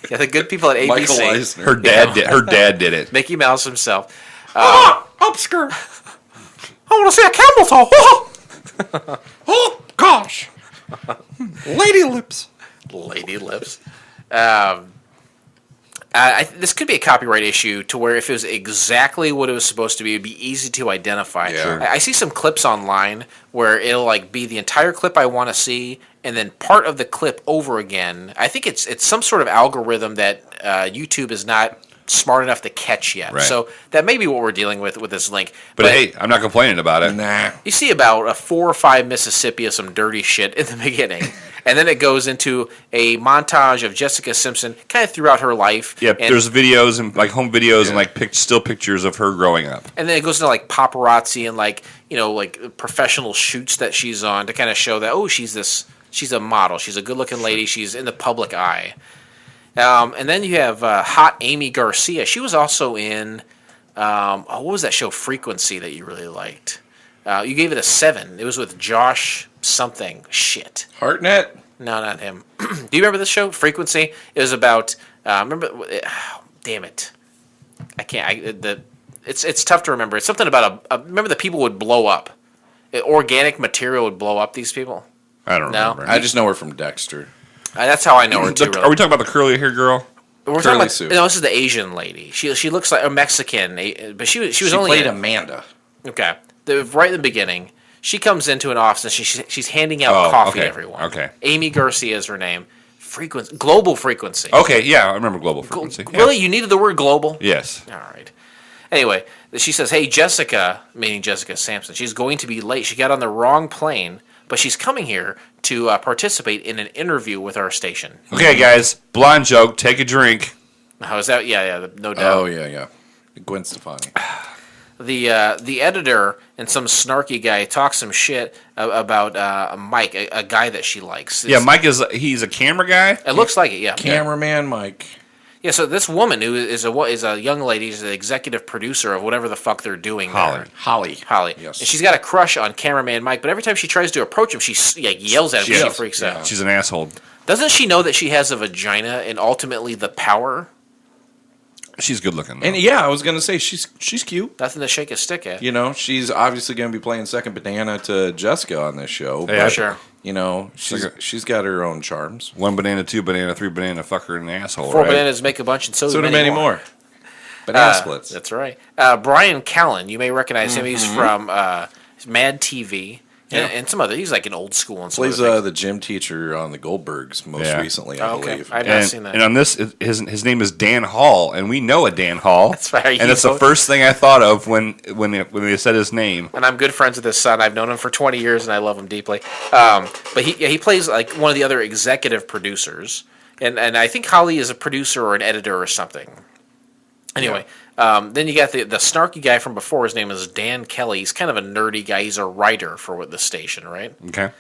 Yeah, the good people at ABC. Michael Eisner. her dad did. Her dad did it. Mickey Mouse himself. Upskirt. I want to see a camel toe. Oh gosh. Lady lips. Lady lips. This could be a copyright issue to where if it was exactly what it was supposed to be, it'd be easy to identify. Yeah. Sure. I see some clips online where it'll like be the entire clip I want to see, and then part of the clip over again. I think it's some sort of algorithm that YouTube is not smart enough to catch yet. Right. So that may be what we're dealing with this link. But hey, I'm not complaining about it. Nah. You see about 4 or 5 Mississippi of some dirty shit in the beginning. And then it goes into a montage of Jessica Simpson kind of throughout her life. Yeah, and, there's videos and like home videos and like still pictures of her growing up. and then it goes into like paparazzi and like, like professional shoots that she's on to kind of show that, oh, she's a model. She's a good looking lady. She's in the public eye. And then you have hot Amy Garcia. She was also in, what was that show, Frequency, that you really liked? You gave it a 7. It was with Josh something. Shit. Hartnett. No, not him. Do you remember this show, Frequency? It was about, damn it. I can't, it's tough to remember. It's something about remember the people would blow up. Organic material would blow up these people. I don't No. remember. I just know her from Dexter. That's how I know her too. Are we talking about the curly hair girl? We're Curly talking about, Sue. no, this is the Asian lady. She looks like a Mexican, but she was She only played Amanda. okay. Right in the beginning, she comes into an office and she's handing out coffee to everyone. Okay. Amy Garcia is her name. Global Frequency. Okay, yeah, I remember Global Frequency. Yeah. Really, you needed the word global? Yes. All right. Anyway, she says, "Hey, Jessica," meaning Jessica Sampson. She's going to be late. She got on the wrong plane, but she's coming here to participate in an interview with our station. Okay, guys, blonde joke. Take a drink. How is that? Yeah, no doubt. Oh yeah. Gwen Stefani. The editor and some snarky guy talks some shit about Mike, a guy that she likes. Yeah, Mike he's a camera guy. It looks like it. Yeah. Cameraman Mike. Yeah. So this woman who is a young lady, is the executive producer of whatever the fuck they're doing. there. Holly. And Yes. she's got a crush on cameraman Mike, but every time she tries to approach him, she yells at him. She Yes. freaks Yeah. out. She's an asshole. Doesn't she know that she has a vagina and ultimately the power? She's good looking. Though. And yeah, I was gonna say she's cute. Nothing to shake a stick at. You know, she's obviously gonna be playing second banana to Jessica on this show. Yeah, but, sure. You know, she's got her own charms. 1 banana, 2 banana, 3 banana, fuck her in the asshole. 4 right? bananas make a bunch, and so So do many many more. Banana splits. That's right. Brian Callen, you may recognize him. He's from Mad TV and some other. He's like an old school and some Plays other things. the gym teacher on the Goldbergs most Yeah. recently, I Oh, okay. believe. I've not seen that. And on this, his name is Dan Hall, and we know a Dan Hall. That's right. And that's the first thing I thought of when they said his name. And I'm good friends with his son. I've known him for 20 years, and I love him deeply. But he plays like one of the other executive producers, and I think Holly is a producer or an editor or something. Anyway, then you got the snarky guy from before. His name is Dan Kelly. He's kind of a nerdy guy. He's a writer for the station, right? Okay.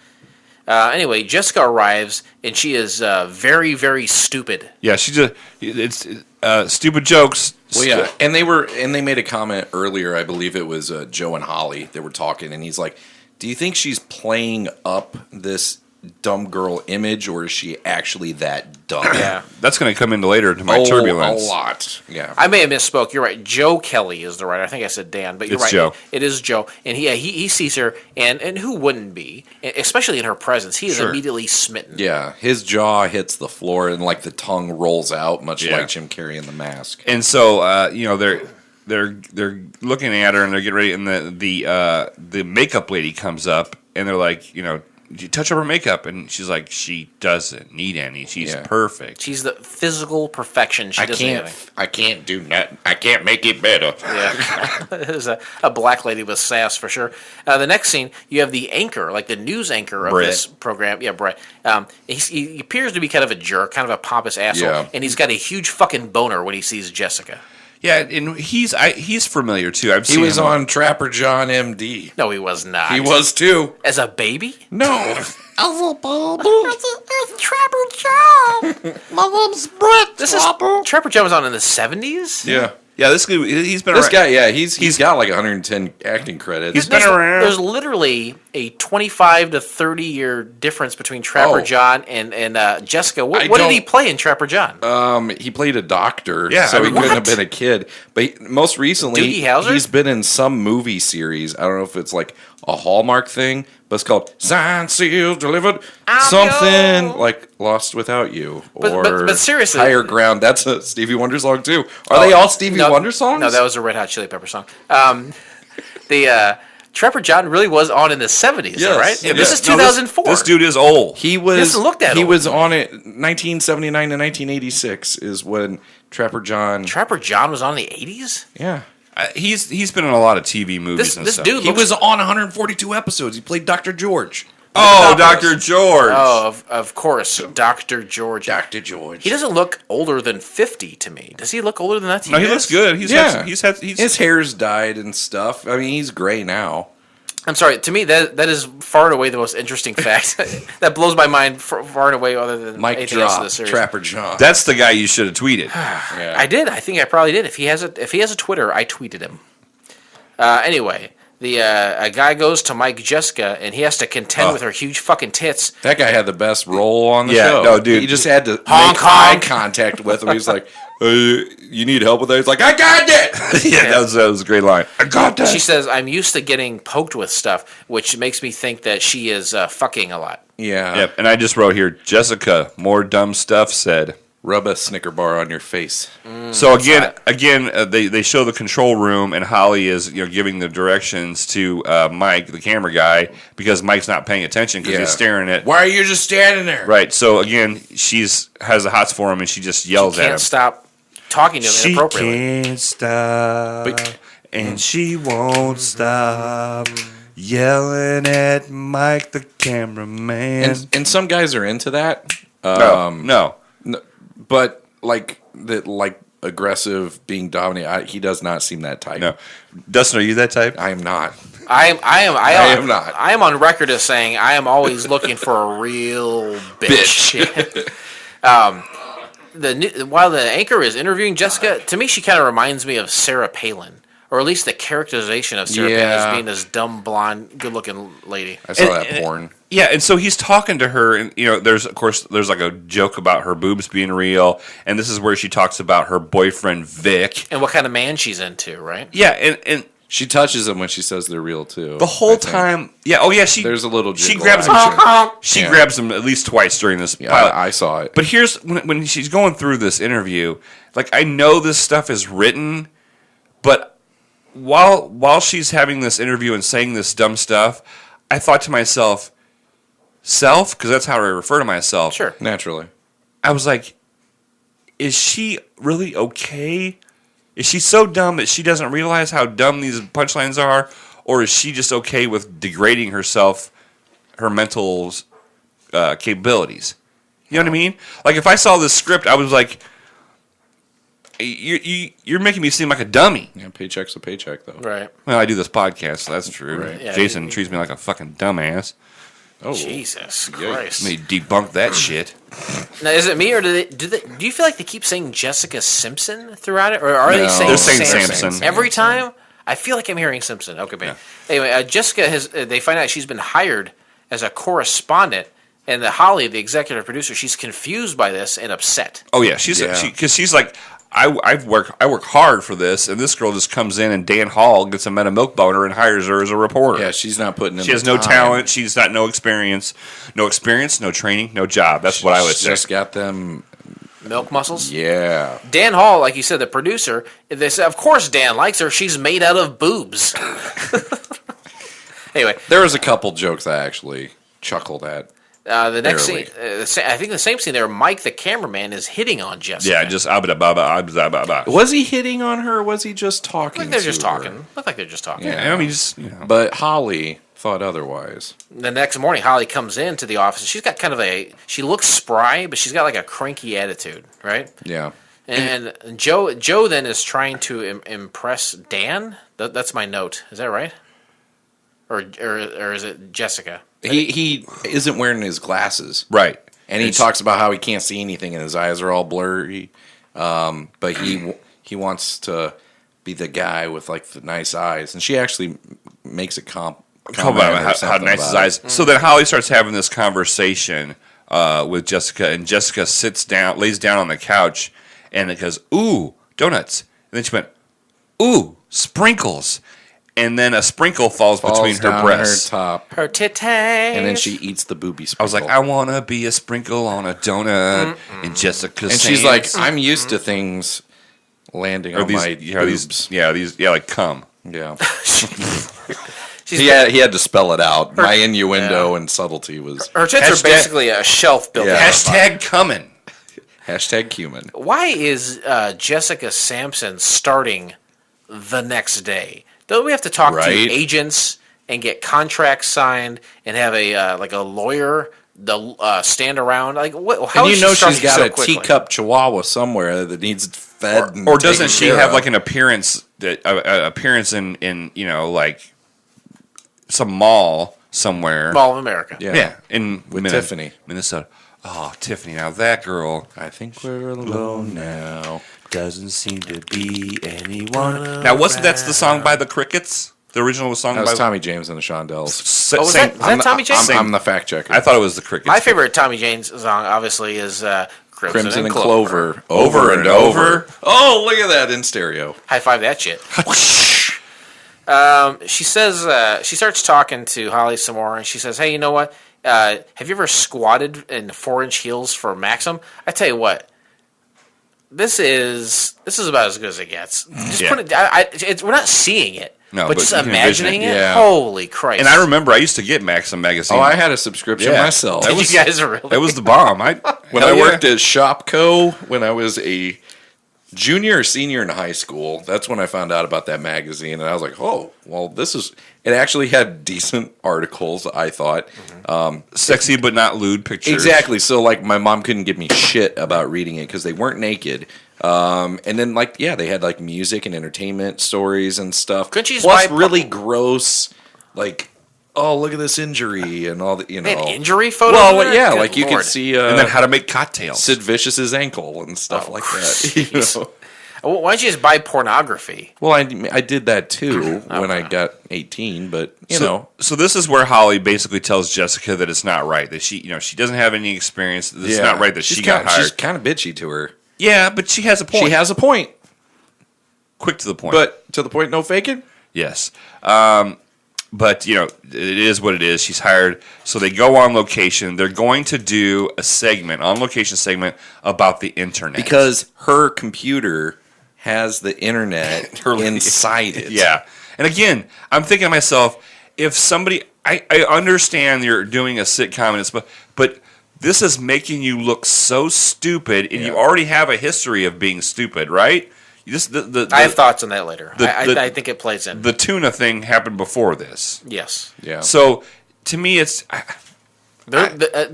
Anyway, Jessica arrives, and she is very, very stupid. Yeah, she just it's stupid jokes. Well, yeah, and they made a comment earlier. I believe it was Joe and Holly. They were talking, and he's like, "Do you think she's playing up this dumb girl image, or is she actually that dumb?" Yeah. That's going to come into later to my turbulence. A lot. Yeah. I may have misspoke. You're right. Joe Kelly is the writer. I think I said Dan, but you're It's right. Joe. It is Joe, and he sees her, and who wouldn't be, especially in her presence? He is Sure. immediately smitten. Yeah, his jaw hits the floor and like the tongue rolls out, much Yeah. like Jim Carrey in The Mask. And so they're looking at her and they're getting ready, and the makeup lady comes up and they're like, did you touch up her makeup? And she's like, she doesn't need any. She's perfect. She's the physical perfection. She doesn't need anything. I can't do nothing. I can't make it better. Yeah, there's a black lady with sass for sure. The next scene, you have the anchor, like the news anchor of Brett. this program. Yeah, Brett. He appears to be kind of a jerk, kind of a pompous asshole, Yeah. and he's got a huge fucking boner when he sees Jessica. Yeah, and he's familiar too. I've He seen was him on Trapper John MD. No, he was not. He was too. As a baby? No. It's Trapper John. My name's Brett. This is Trapper John was on in the 70s? Yeah. Yeah, he's been This around. guy, yeah, he's got like 110 acting credits. He's been around. There's literally a 25 to 30 year difference between Trapper Oh. John and Jessica. What I did he don't- play in Trapper John? He played a doctor, Yeah, so I he mean, couldn't have what? been a kid. But most recently, Doogie Howser? he's been in some movie series. I don't know if it's like a Hallmark thing, but it's called Signed, Sealed, Delivered, something like Lost Without You, or But seriously- Higher Ground. That's a Stevie Wonder song too. Are they all Stevie Wonder songs? No, that was a Red Hot Chili Pepper song. The Trapper John really was on in the 70s, Yes. right? Yeah. This is No, 2004. This dude is old. He was. doesn't look that he old. was on it. 1979 to 1986 is when Trapper John. Trapper John was on in the 80s? Yeah. He's been in a lot of TV movies and This stuff. dude He looks... was on 142 episodes. He played Dr. George. Oh, Dr. George. Oh, of course, Dr. George. Dr. George. He doesn't look older than 50 to me. Does he look older than that to No, you he guys? looks good. He's His hair's dyed and stuff. I mean, he's gray now. I'm sorry. To me, that is far and away the most interesting fact. That blows my mind far and away, other than Mike anything else in drop. the series. Trapper John. That's the guy you should have tweeted. Yeah. I did. I think I probably did. If he has a Twitter, I tweeted him. Anyway, a guy goes to Mike Jessica, and he has to contend with her huge fucking tits. That guy had the best role on the Yeah, show. no, dude. He just had to Honk, make eye honk. contact with him. He's like, you need help with that? He's like, I got it. Yeah, that was a great line. I got that. She says, "I'm used to getting poked with stuff," which makes me think that she is fucking a lot. Yeah. Yep, and I just wrote here, Jessica, more dumb stuff said. Rub a Snicker bar on your face. So again, they show the control room, and Holly is giving the directions to Mike, the camera guy, because Mike's not paying attention because he's staring at. Why are you just standing there? Right. So again, has the hots for him, and she just yells at him. Can't stop talking to him inappropriately. can't stop, and she won't stop yelling at Mike, the cameraman. And some guys are into that. No. But like aggressive, being dominant, he does not seem that type. No. Dustin, are you that type? I am not. I am not. I am on record as saying I am always looking for a real bitch. While the anchor is interviewing Jessica, to me she kind of reminds me of Sarah Palin, or at least the characterization of Sarah Palin as being this dumb, blonde, good-looking lady. I saw that porn. Yeah, and so he's talking to her, and there's like a joke about her boobs being real, and this is where she talks about her boyfriend Vic, And what kind of man she's into, right? Yeah, and She touches them when she says they're real too. the whole time, she There's a little she jiggle grabs him. action. She Yeah. grabs him at least twice during this Yeah, pilot. I saw it. But here's when she's going through this interview, like I know this stuff is written, but while she's having this interview and saying this dumb stuff, I thought to myself, because that's how I refer to myself. Sure. Naturally. I was like, is she really okay? Is she so dumb that she doesn't realize how dumb these punchlines are? Or is she just okay with degrading herself, her mental capabilities? You know what I mean? Like, if I saw this script, I was like, you're making me seem like a dummy. Yeah, paycheck's a paycheck though. Right. Well, I do this podcast, so that's true. Right. Yeah, Jason treats me like a fucking dumbass. Oh, Jesus Christ! Let me debunk that shit. Now, is it me or do you feel like they keep saying Jessica Simpson throughout it, or are they No. saying They're saying Sampson Sampson. every time? I feel like I'm hearing Simpson. Okay, but anyway, Jessica has. They find out she's been hired as a correspondent, and Holly, the executive producer, she's confused by this and upset. Oh yeah, she's like, I work hard for this, and this girl just comes in and Dan Hall gets a Meta Milk boner and hires her as a reporter. Yeah, she's not putting in She has the no time. talent. She's got no experience, no training, no job. That's what I would say. Just got them. Milk muscles. Yeah. Dan Hall, like you said, the producer. They said, of course, Dan likes her. She's made out of boobs. Anyway, There was a couple jokes I actually chuckled at. the next Barely. scene, I think the same scene there, Mike, the cameraman, is hitting on Jessica. Yeah, just abba. Was he hitting on her or was he just talking Look like they're to just her? talking. Look like they're just talking. Yeah. I mean, just you know. But Holly thought otherwise. The next morning, Holly comes into the office. She's got kind of she looks spry, but she's got like a cranky attitude, right? Yeah. And Joe then is trying to impress Dan. That's my note. Is that right? Or is it Jessica? He isn't wearing his glasses. Right. And he talks about how he can't see anything and his eyes are all blurry. But he wants to be the guy with like the nice eyes. And she actually makes a comment About how nice his eyes. So then Holly starts having this conversation with Jessica, and Jessica lays down on the couch, and it goes, "Ooh, donuts." And then she went, "Ooh, sprinkles." And then a sprinkle falls between her down breasts. her top. Her titties. And then she eats the booby sprinkle. I was like, I want to be a sprinkle on a donut. And Jessica and she's like, I'm used to things landing on my boobs. like cum. Yeah. She's He had to spell it out. My innuendo and subtlety was her tits are basically a shelf built. Yeah. out. Hashtag coming. hashtag human. Why is Jessica Sampson starting the next day? Don't we have to talk to Right. agents and get contracts signed and have a like a lawyer stand around? Like what? How And is you know she starting she's got so a quickly? teacup chihuahua somewhere that needs fed. and Or doesn't taken she care have of. like an appearance in like some mall somewhere? Mall of America. Yeah. in With Tiffany. Minnesota. Oh, Tiffany! Now that girl I think we're alone now. doesn't seem to be anyone. Now, that's the song by the Crickets? The original song That by was Tommy James and the Shondells. Oh, was that Tommy James? I'm the fact checker. I thought it was the Crickets. My favorite Tommy James song, obviously, is Crimson and Clover. Over and over. Oh, look at that in stereo. High five that shit. She says she starts talking to Holly some more, and she says, "Hey, you know what? Have you ever squatted in 4-inch heels for Maxim? I tell you what, this is about as good as it gets. Just Yeah. put it. We're not seeing it, No, but but just you can envision imagining it. it. Yeah. Holy Christ! And I remember I used to get Maxim magazine. Oh, I had a subscription Yeah. myself. That Did was- you guys really? That was the bomb. When I worked at Shopco, when I was a junior or senior in high school, that's when I found out about that magazine, and I was like, "Oh, well, this is." It actually had decent articles, I thought. Sexy but not lewd pictures. Exactly. So, like, my mom couldn't give me shit about reading it because they weren't naked. And then, like, yeah, they had like music and entertainment stories and stuff. Couldn't you just Plus, buy- really gross, like, oh, look at this injury and all the, They had injury photos. Well, in there? yeah, Good like you Lord. could see. And then how to make cocktails. Sid Vicious's ankle and stuff like that. You jeez. know? Why don't you just buy pornography? Well, I did that too when I got 18, but you know, So this is where Holly basically tells Jessica that it's not right, that she doesn't have any experience. That it's not right that she got hired. She's kind of bitchy to her. Yeah, but she has a point. She has a point, Quick to the point. but to the point, no faking. Yes. But, it is what it is. She's hired. So they go on location. They're going to do a on-location segment about the internet. Because her computer has the internet inside it. Yeah. And again, I'm thinking to myself, if somebody... I understand you're doing a sitcom, but this is making you look so stupid, and you already have a history of being stupid, right? I have thoughts on that later. the- I think it plays in. The tuna thing happened before this. Yes. Yeah. So, to me, it's...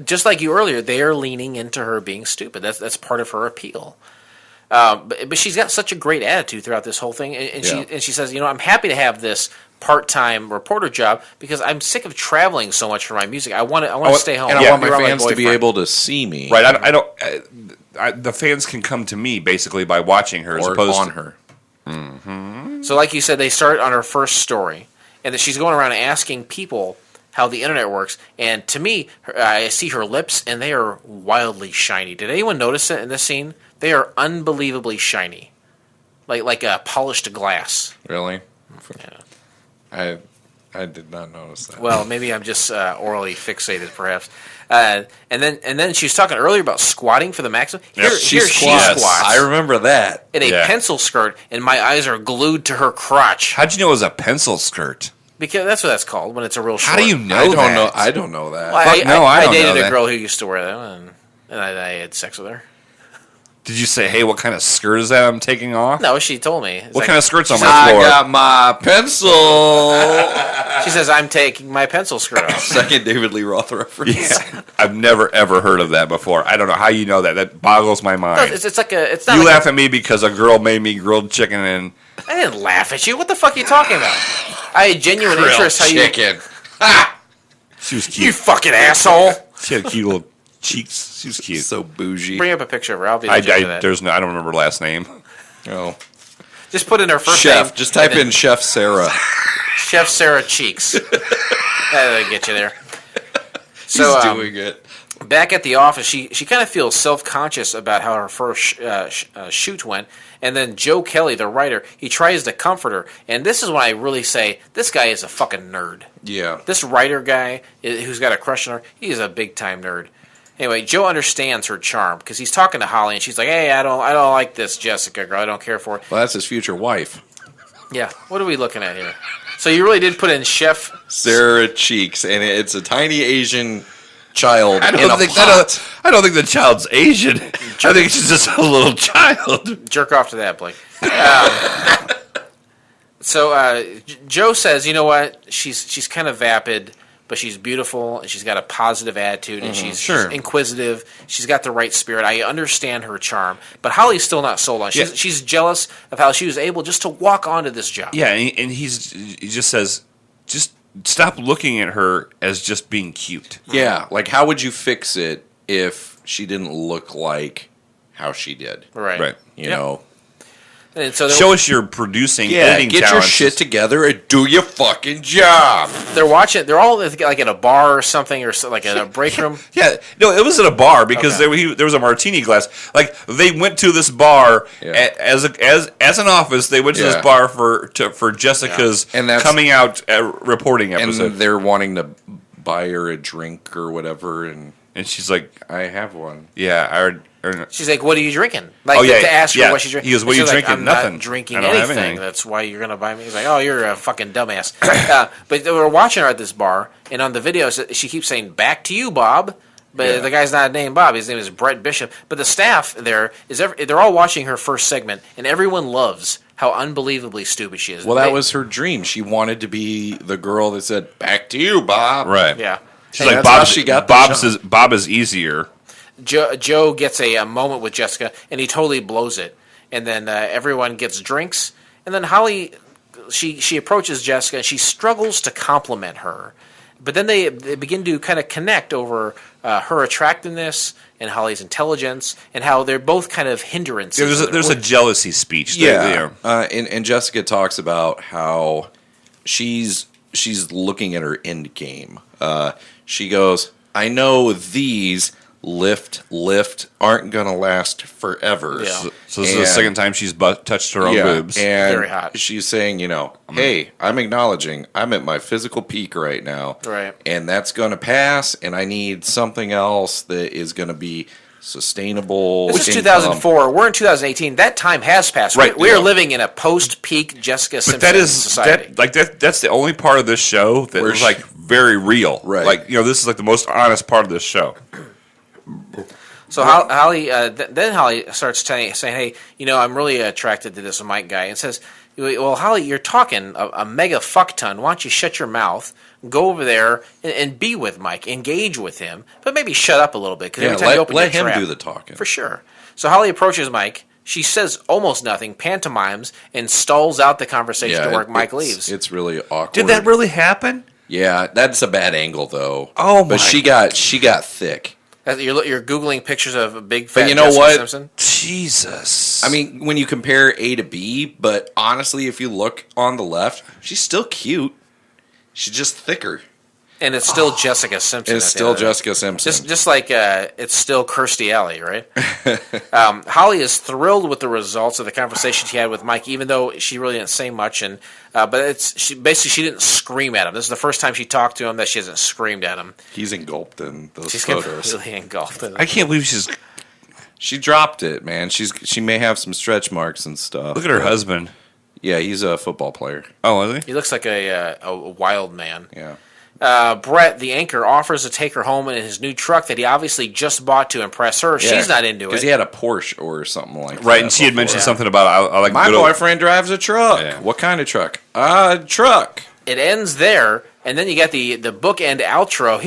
Just like you earlier, they are leaning into her being stupid. That's part of her appeal. But she's got such a great attitude throughout this whole thing, and she says, I'm happy to have this part-time reporter job because I'm sick of traveling so much for my music. I want to stay home. And I want my You're fans to be able to see me. Right. I don't. The fans can come to me basically by watching her as Or opposed on to her. So like you said, they start on her first story, and that she's going around asking people how the internet works. And to me, I see her lips, and they are wildly shiny. Did anyone notice it in this scene? They are unbelievably shiny, like polished glass. Really? Yeah. I did not notice that. Well, maybe I'm just orally fixated, perhaps. And then she was talking earlier about squatting for the maximum. Here she squats. I remember that. In a pencil skirt, and my eyes are glued to her crotch. How'd you know it was a pencil skirt? Because that's what that's called when it's a real short. How do you know I don't that? know. I don't know that. Well, I don't dated know a that. girl who used to wear them, and I had sex with her. Did you say, hey, what kind of skirt is that I'm taking off? No, she told me. What kind of skirt's on I my floor? got my pencil. She says, I'm taking my pencil skirt off. Second David Lee Roth reference. Yeah. I've never, ever heard of that before. I don't know how you know that. That boggles my No, mind. it's like a. It's not. You like laugh at me because a girl made me grilled chicken and... I didn't laugh at you. What the fuck are you talking about? I had genuine interest. How chicken. She was you cute. fucking asshole. She had cute little cheeks. She was cute. So bougie. Bring up a picture of her. I'll be I the judge of that. don't remember her last name. Oh. Just put in her first Chef. name. Just type and then in Chef Sarah. Chef Sarah Cheeks. That'll get you there. So, He's doing it. back at the office, she kind of feels self-conscious about how her first shoot went. And then Joe Kelly, the writer, he tries to comfort her. And this is when I really say, this guy is a fucking nerd. Yeah. This writer guy who's got a crush on her, he's a big-time nerd. Anyway, Joe understands her charm because he's talking to Holly, and she's like, hey, I don't like this Jessica girl. I don't care for it. Well, that's his future wife. Yeah, what are we looking at here? So you really did put in Chef Sarah Cheeks, and it's a tiny Asian child I in don't a think pot. I don't think the child's Asian. I think she's just a little child. Jerk off to that, Blake. So Joe says, you know what? She's kind of vapid, but she's beautiful, and she's got a positive attitude, and she's inquisitive. She's got the right spirit. I understand her charm, but Holly's still not sold on. She's jealous of how she was able just to walk onto this job. Yeah, and he just says, just stop looking at her as just being cute. Yeah, like how would you fix it if she didn't look like how she did? Right. You know? And so Show us your producing, Yeah, editing get your talents. shit together and do your fucking job. they're watching. They're all like at a bar or something, or like in a break room. Yeah, no, it was at a bar because Okay. there was a martini glass. Like they went to this bar Yeah. as an office. They went to Yeah. this bar for Jessica's And that's- coming out reporting episode, And they're wanting to buy her a drink or whatever, and and she's like, I have one. "Yeah, I already." She's like, "What are you drinking?" Like Oh, yeah, to ask her yeah. what she's drinking. He goes, "What are you She's like, drinking?" I'm Nothing. Not drinking I don't have anything. anything. That's why you're gonna buy me. He's like, "Oh, you're a fucking dumbass." But they were watching her at this bar, and on the videos, she keeps saying, "Back to you, Bob." But the guy's not named Bob. His name is Brett Bishop. But the staff there they're all watching her first segment, and everyone loves how unbelievably stupid she is. Well, that was her dream. She wanted to be the girl that said, "Back to you, Bob." Right. Yeah. She's And like, that's how Bob. she got the job. Bob is easier. Joe gets a moment with Jessica, and he totally blows it. And then everyone gets drinks, and then Holly, she approaches Jessica, and she struggles to compliment her. But then they begin to kind of connect over her attractiveness and Holly's intelligence, and how they're both kind of hindrances. There's a jealousy speech. Yeah. And Jessica talks about how she's looking at her end game. She goes, I know these lift aren't going to last forever. Yeah. So this is the second time she's touched her own boobs. And Very hot. she's saying, hey, I'm acknowledging I'm at my physical peak right now. Right. And that's going to pass, and I need something else that is going to be sustainable. This is income. 2004. We're in 2018. That time has passed. Right. We are living in a post-peak Jessica Simpson But that is society. that's the only part of this show that Where was she- like very real. Right. Like this is like the most honest part of this show. So Holly, then Holly starts saying, "Hey, I'm really attracted to this Mike guy," and says, "Well, Holly, you're talking a mega fuck ton. Why don't you shut your mouth, go over there, and be with Mike, engage with him, but maybe shut up a little bit because every time you open let your him trap, do the talking. for sure." So Holly approaches Mike, She says almost nothing, pantomimes, and stalls out the conversation to work Mike leaves. It's really awkward. Did that really happen? Yeah, that's a bad angle though. Oh, but she got thick. You're Googling pictures of a big fat But you know Jessica what? Simpson? Jesus. I mean, when you compare A to B, but honestly, if you look on the left, she's still cute. She's just thicker. And it's still Jessica Simpson. It's at the still end of the day. Jessica Simpson. Just like it's still Kirstie Alley, right? Holly is thrilled with the results of the conversation she had with Mike, even though she really didn't say much. And but she didn't scream at him. This is the first time she talked to him that she hasn't screamed at him. He's engulfed in those She's photos. completely engulfed in it. I can't believe she's. She dropped it, man. She may have some stretch marks and stuff. Look at her husband. Yeah, he's a football player. Oh, is he? He looks like a wild man. Yeah. Brett, the anchor, offers to take her home in his new truck that he obviously just bought to impress her. She's not into it. Because he had a Porsche or something like that. Right, and she had mentioned something about I like My good old- boyfriend drives a truck. Yeah. What kind of truck? Truck. It ends there, and then you get the bookend outro.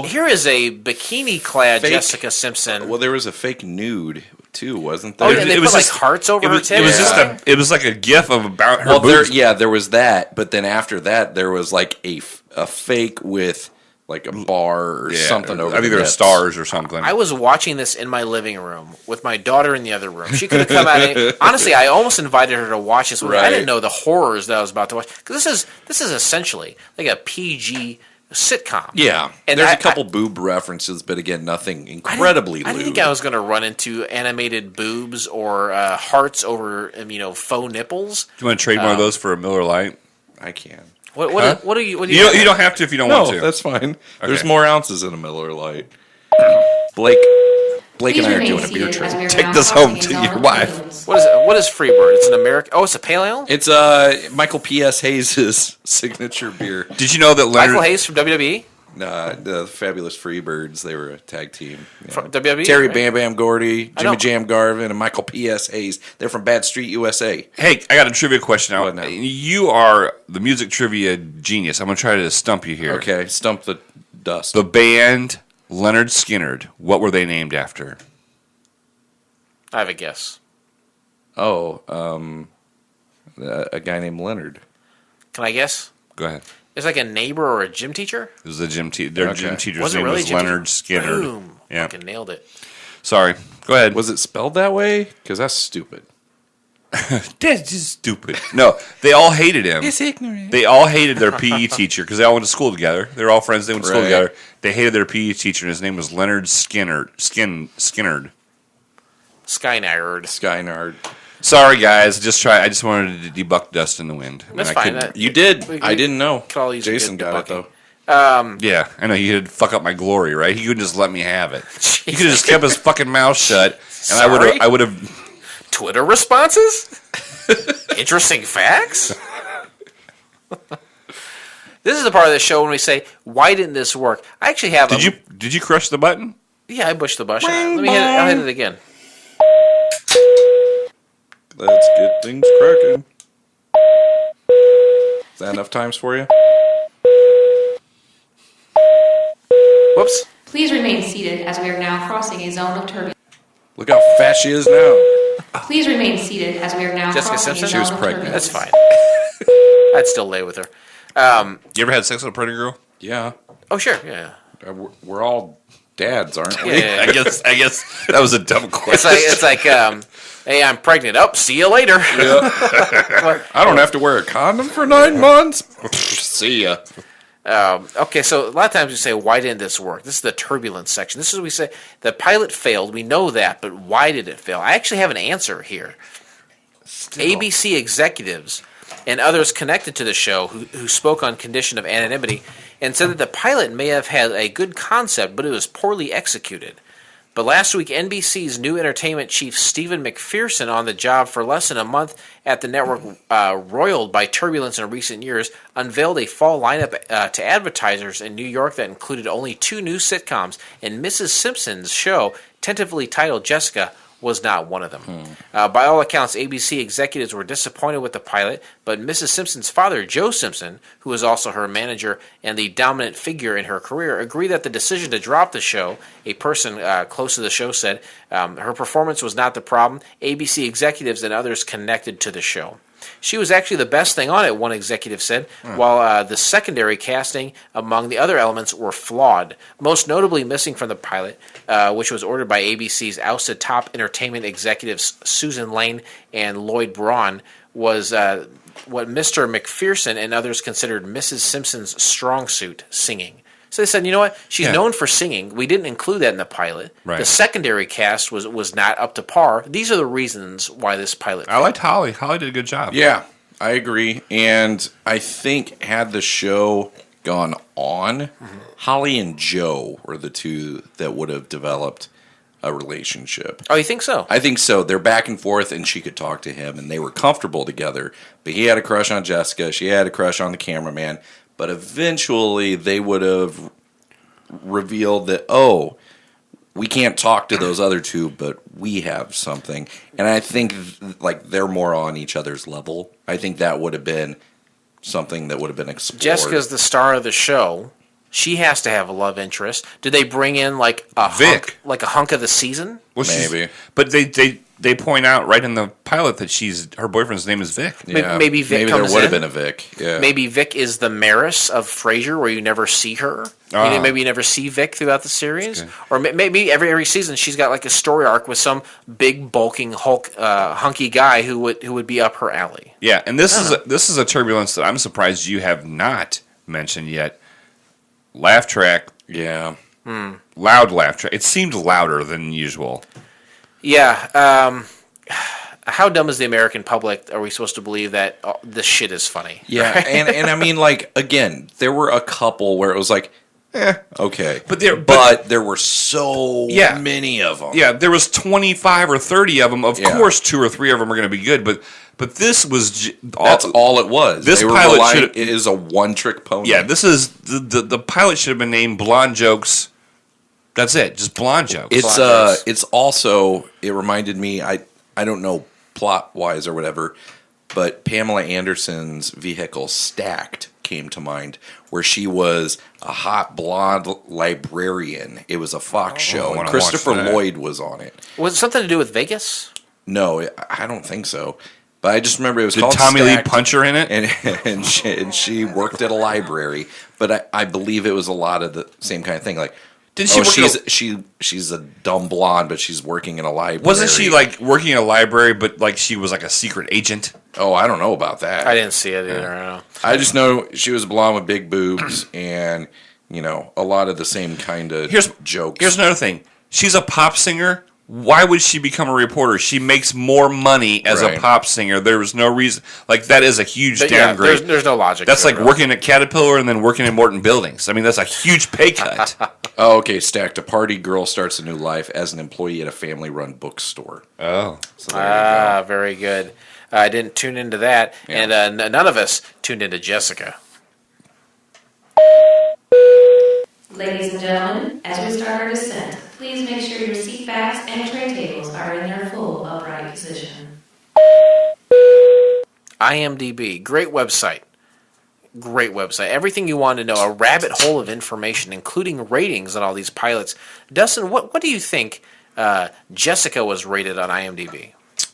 Here is a bikini-clad Fake- Jessica Simpson. Well, there was a fake nude too, wasn't there? Oh, yeah, they it put was like just- hearts over her tits. It was just it was like a gif of about her Well, boobs. there was that, but then after that, there was like a fake with like a bar or something over. I think there were nips. stars or something. I was watching this in my living room with my daughter in the other room. She could have come out. Honestly, I almost invited her to watch this with me. I Right. didn't know the horrors that I was about to watch because this is essentially like a PG sitcom. Yeah, And there's I- a couple boob references, but again, nothing incredibly I didn't lewd. think I was going to run into animated boobs or hearts over faux nipples. Do you want to trade one of those for a Miller Lite? I can. What do you? You don't have to if you don't No, want to. that's fine. There's Okay. more ounces in a Miller Light. Blake Please and I are remain doing a beer seated as trip. we are Take now this crossing home a to zone your of wife. turbulence. What is it? What is Freebird? It's an American. Oh, it's a pale ale. It's Michael P.S. Hayes' signature beer. Did you know that Leonard? Michael Hayes from WWE. The Fabulous Freebirds, they were a tag team. Yeah. From WWE. Terry right? Bam Bam Gordy, I know. Jimmy Jam Garvin, and Michael P.S. Hayes. They're from Bad Street, USA. Hey, I got a trivia question What now. now? You are the music trivia genius. I'm gonna try to stump you here. Okay, stump the dust. The band Leonard Skinner. What were they named after? I have a guess. a guy named Leonard. Can I guess? Go ahead. It's like a neighbor or a gym teacher. It was the gym teacher. Their Okay. gym teacher's Was it name really was gym Leonard teacher? Skinner. Boom. Yeah. Fucking nailed it. Sorry. Go ahead. Was it spelled that way? Because that's stupid. That's just stupid. No, they all hated him. It's ignorant. They all hated their PE teacher because they all went to school together. They're all friends. They went to school Right. together. They hated their PE teacher, and his name was Leonard Skinner. Skinnerd. Skynerd. Skynard. Sorry, guys. I just wanted to debunk dust in the wind. I mean, That's I fine. couldn't- You did. We- I didn't know. could all use a Jason good got it, debunking. though. Yeah, I know he could fuck up my glory, right? He couldn't just let me have it. He could have just kept his fucking mouth shut, and Sorry? I would have. Twitter responses? Interesting facts? This is the part of the show when we say, why didn't this work? I actually have Did you crush the button? Yeah, I pushed the button. Let me hit it. I'll hit it again. Let's get things cracking. Is that enough times for you? Whoops. Please remain seated as we are now crossing a zone of turbulence. Look how fat she is now. Please remain seated as we are now Jessica crossing Simpson? a She zone was of pregnant. turbulence. That's fine. I'd still lay with her. You ever had sex with a pregnant girl? Yeah. Oh, sure. Yeah. We're all dads, aren't we? Yeah. I guess that was a dumb question. It's like, hey, I'm pregnant. Oh, see you later. I don't have to wear a condom for 9 months. See ya. Okay, so a lot of times we say, why didn't this work? This is the turbulence section. This is what we say, the pilot failed. We know that, but why did it fail? I actually have an answer here. ABC executives and others connected to the show who spoke on condition of anonymity and said that the pilot may have had a good concept, but it was poorly executed. But last week, NBC's new entertainment chief, Stephen McPherson, on the job for less than a month at the network, roiled by turbulence in recent years, unveiled a fall lineup to advertisers in New York that included only 2 new sitcoms and Mrs. Simpson's show, tentatively titled Jessica, was not one of them. By all accounts, ABC executives were disappointed with the pilot, but Mrs. Simpson's father, Joe Simpson, who was also her manager and the dominant figure in her career, agreed that the decision to drop the show, a person close to the show said, her performance was not the problem. ABC executives and others connected to the show. She was actually the best thing on it, one executive said, while the secondary casting among the other elements were flawed. Most notably missing from the pilot, which was ordered by ABC's ousted top entertainment executives Susan Lane and Lloyd Braun, was what Mr. McPherson and others considered Mrs. Simpson's strong suit, singing. So they said, you know what? She's known for singing. We didn't include that in the pilot. Right. The secondary cast was not up to par. These are the reasons why this pilot I liked Holly. Holly did a good job. Yeah, I agree. And I think had the show gone on, Holly and Joe were the two that would have developed a relationship. Oh, you think so? I think so. They're back and forth, and she could talk to him, and they were comfortable together. But he had a crush on Jessica. She had a crush on the cameraman. But eventually, they would have revealed that, oh, we can't talk to those other two, but we have something. And I think like they're more on each other's level. I think that would have been something that would have been explored. Jessica's the star of the show. She has to have a love interest. Did they bring in like a Vic. hunk of the season? Well, Maybe. But they point out right in the pilot that her boyfriend's name is Vic. Yeah, Maybe Vic maybe comes there would have in. been a Vic. Yeah. Maybe Vic is the Maris of Frasier, where you never see her. Maybe you never see Vic throughout the series, or maybe every season she's got like a story arc with some big bulking Hulk hunky guy who would be up her alley. Yeah, and this is a turbulence that I'm surprised you have not mentioned yet. Laugh track, Yeah. loud laugh track. It seemed louder than usual. Yeah. How dumb is the American public? Are we supposed to believe that this shit is funny? Yeah, and I mean, like, again, there were a couple where it was like, okay. But there were so Yeah. many of them. Yeah, there was 25 or 30 of them. Of Yeah. course, 2 or 3 of them are going to be good, but this was That's all it was. This They were pilot relying- should- it is a one-trick pony. Yeah, this is the pilot should have been named Blonde Jokes. That's it, just blonde jokes. It's also, it reminded me, I don't know plot-wise or whatever, but Pamela Anderson's vehicle Stacked came to mind, where she was a hot blonde librarian. It was a Fox show, wanna and Christopher watch that. Lloyd was on it. Was it something to do with Vegas? No, I don't think so. But I just remember it was Did called Tommy Lee Stacked, punch her in it? and she worked at a library. But I believe it was a lot of the same kind of thing. Like, Did she work she's a dumb blonde, but she's working in a library. Wasn't she like working in a library, but like she was like a secret agent? Oh, I don't know about that. I didn't see it either. I don't know. I just know she was blonde with big boobs and, a lot of the same kind of jokes. Here's another thing. She's a pop singer. Why would she become a reporter? She makes more money as Right. a pop singer. There was no reason. Like, that is a huge downgrade. There's no logic. That's to it, like really. working at Caterpillar and then working in Morton Buildings. I mean, that's a huge pay cut. Oh, okay. Stacked. A party girl starts a new life as an employee at a family-run bookstore. Oh. So there you go. Very good. I didn't tune into that, Yeah. and none of us tuned into Jessica. Ladies and gentlemen, as we start our descent, please make sure your seat backs and tray tables are in their full upright position. IMDb, great website. Great website. Everything you want to know, a rabbit hole of information, including ratings on all these pilots. Dustin, what do you think Jessica was rated on IMDb?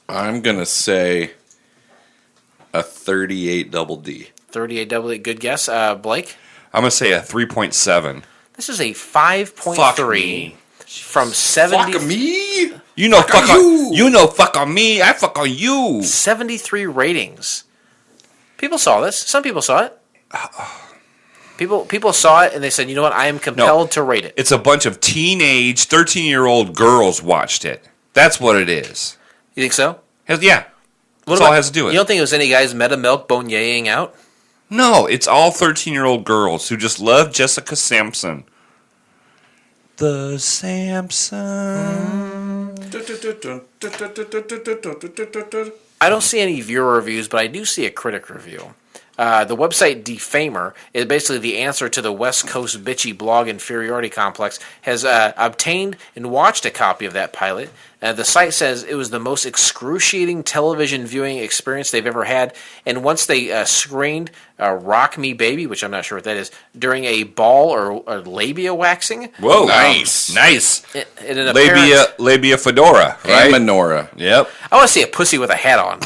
I'm going to say a 38 double D. 38 double, good guess. Blake? I'm going to say a 3.7. This is a 5.3 Fuck me. from 70, Fuck me! You know, Fuck on you. You know, fuck on me. I fuck on you. 73 ratings. People saw this. Some people saw it. People saw it and they said, you know what, I am compelled to rate it. It's a bunch of teenage, 13-year-old girls watched it. That's what it is. You think so? Yeah. That's all it has to do with You it. don't think it was any guys meta milk bonyeing out? No, it's all 13-year-old girls who just love Jessica Sampson. The Sampson. I don't see any viewer reviews, but I do see a critic review. The website Defamer is basically the answer to the West Coast bitchy blog Inferiority Complex, has obtained and watched a copy of that pilot. The site says it was the most excruciating television viewing experience they've ever had. And once they screened Rock Me Baby, which I'm not sure what that is, during a ball or labia waxing. Whoa, Nice. nice. In an apparent, Labia fedora, right? And menorah. Yep. I want to see a pussy with a hat on.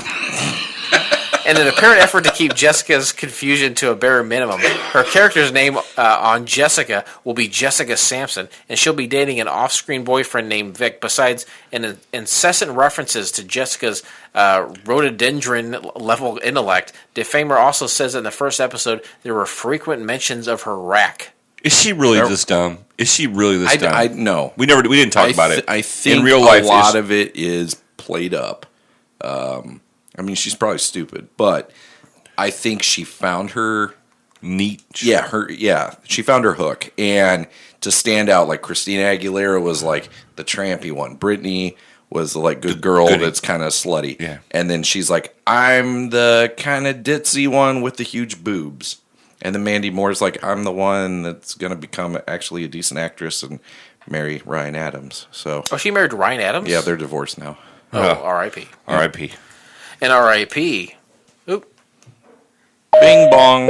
In an apparent effort to keep Jessica's confusion to a bare minimum, her character's name on Jessica will be Jessica Sampson, and she'll be dating an off-screen boyfriend named Vic. Besides incessant references to Jessica's rhododendron-level intellect, Defamer also says in the first episode there were frequent mentions of her rack. Is she really this dumb? Is she really this dumb? No. We didn't talk about it. I think in real life, a lot of it is played up. I mean, she's probably stupid, but I think she found her neat. Yeah, she found her hook, and to stand out, like Christina Aguilera was like the trampy one. Brittany was the like good girl that's kind of slutty. Yeah, and then she's like, I'm the kind of ditzy one with the huge boobs. And then Mandy Moore's like, I'm the one that's gonna become actually a decent actress and marry Ryan Adams. So, she married Ryan Adams? Yeah, they're divorced now. R.I.P. R.I.P. And R.I.P. Oop. Bing bong.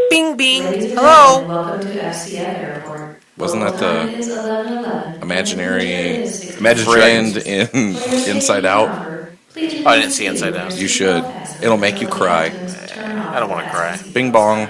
Bing bing. Ladies and Hello. gentlemen, welcome to FCF Airport. Wasn't that Time the is 11:11. imaginary Imagine friend in Inside Out? Oh, I didn't see Inside Out. You should. It'll make you cry. I don't want to cry. Bing bong.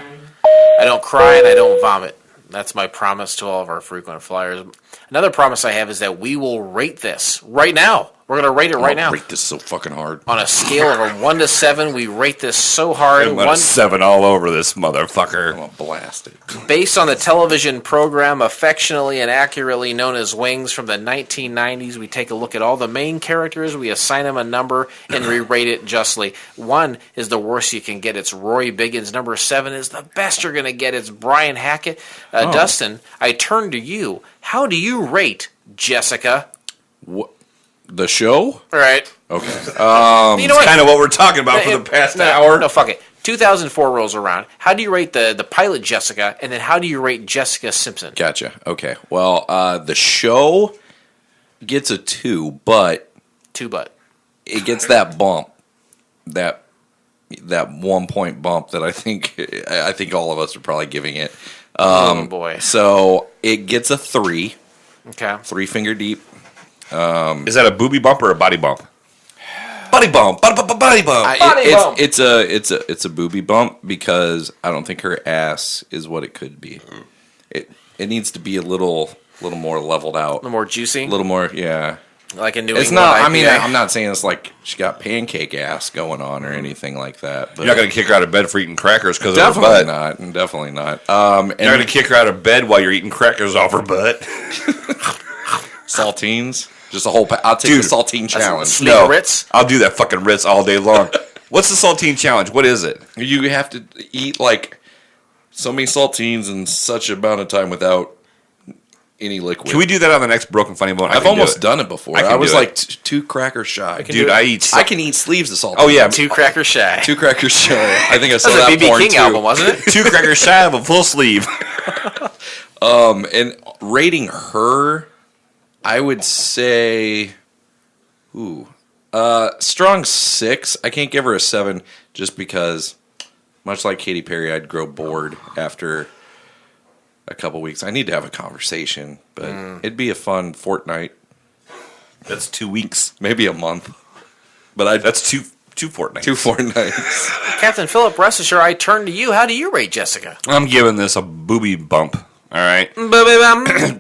I don't cry and I don't vomit. That's my promise to all of our frequent flyers. Another promise I have is that we will rate this right now. We're going to rate it right now. Rate this so fucking hard. On a scale of a 1 to 7, we rate this so hard. I'm gonna 7 all over this motherfucker. I'm gonna blast it. Based on the television program affectionately and accurately known as Wings from the 1990s, we take a look at all the main characters, we assign them a number, and we rate it justly. 1 is the worst you can get. It's Roy Biggins. Number 7 is the best you're going to get. It's Brian Hackett. Dustin, I turn to you. How do you rate Jessica? What? The show? All right. Okay. You know what? Kind of what we're talking about for the past hour. No, fuck it. 2004 rolls around. How do you rate the pilot Jessica, and then how do you rate Jessica Simpson? Gotcha. Okay. Well, the show gets a 2, but 2 but. it gets that bump, that 1 point bump that I think all of us are probably giving it. Oh boy. So it gets a 3. Okay. 3 finger deep. Is that a booby bump or a body bump? Body bump. Body bump. Body bump. It's a booby bump because I don't think her ass is what it could be. It needs to be a little more leveled out. A little more juicy. A little more, yeah. Like a New It's England not. IPA. I mean, I'm not saying it's like she got pancake ass going on or anything like that. But You're not going to kick her out of bed for eating crackers because of her definitely butt. not. Definitely not. You're not going to kick her out of bed while you're eating crackers off her butt. Saltines. Just a whole. I'll take Dude, the saltine challenge. Sleeve of Ritz? I'll do that fucking Ritz all day long. What's the saltine challenge? What is it? You have to eat like so many saltines in such amount of time without any liquid. Can we do that on the next Broken Funny Bone? I've almost done it before. I was do like 2 crackers shy. Dude, I eat. I can eat sleeves of saltine. Oh yeah, 2 crackers shy. 2 crackers shy. I think I saw That was a that BB porn King too. album, wasn't it? 2 crackers shy of a full sleeve. And rating her, I would say, strong 6. I can't give her a 7 just because, much like Katy Perry, I'd grow bored after a couple weeks. I need to have a conversation, but it'd be a fun fortnight, That's 2 weeks. maybe a month. But That's two fortnights. 2 fortnights. Captain Philip, rest assured, I turn to you. How do you rate Jessica? I'm giving this a booby bump. All right.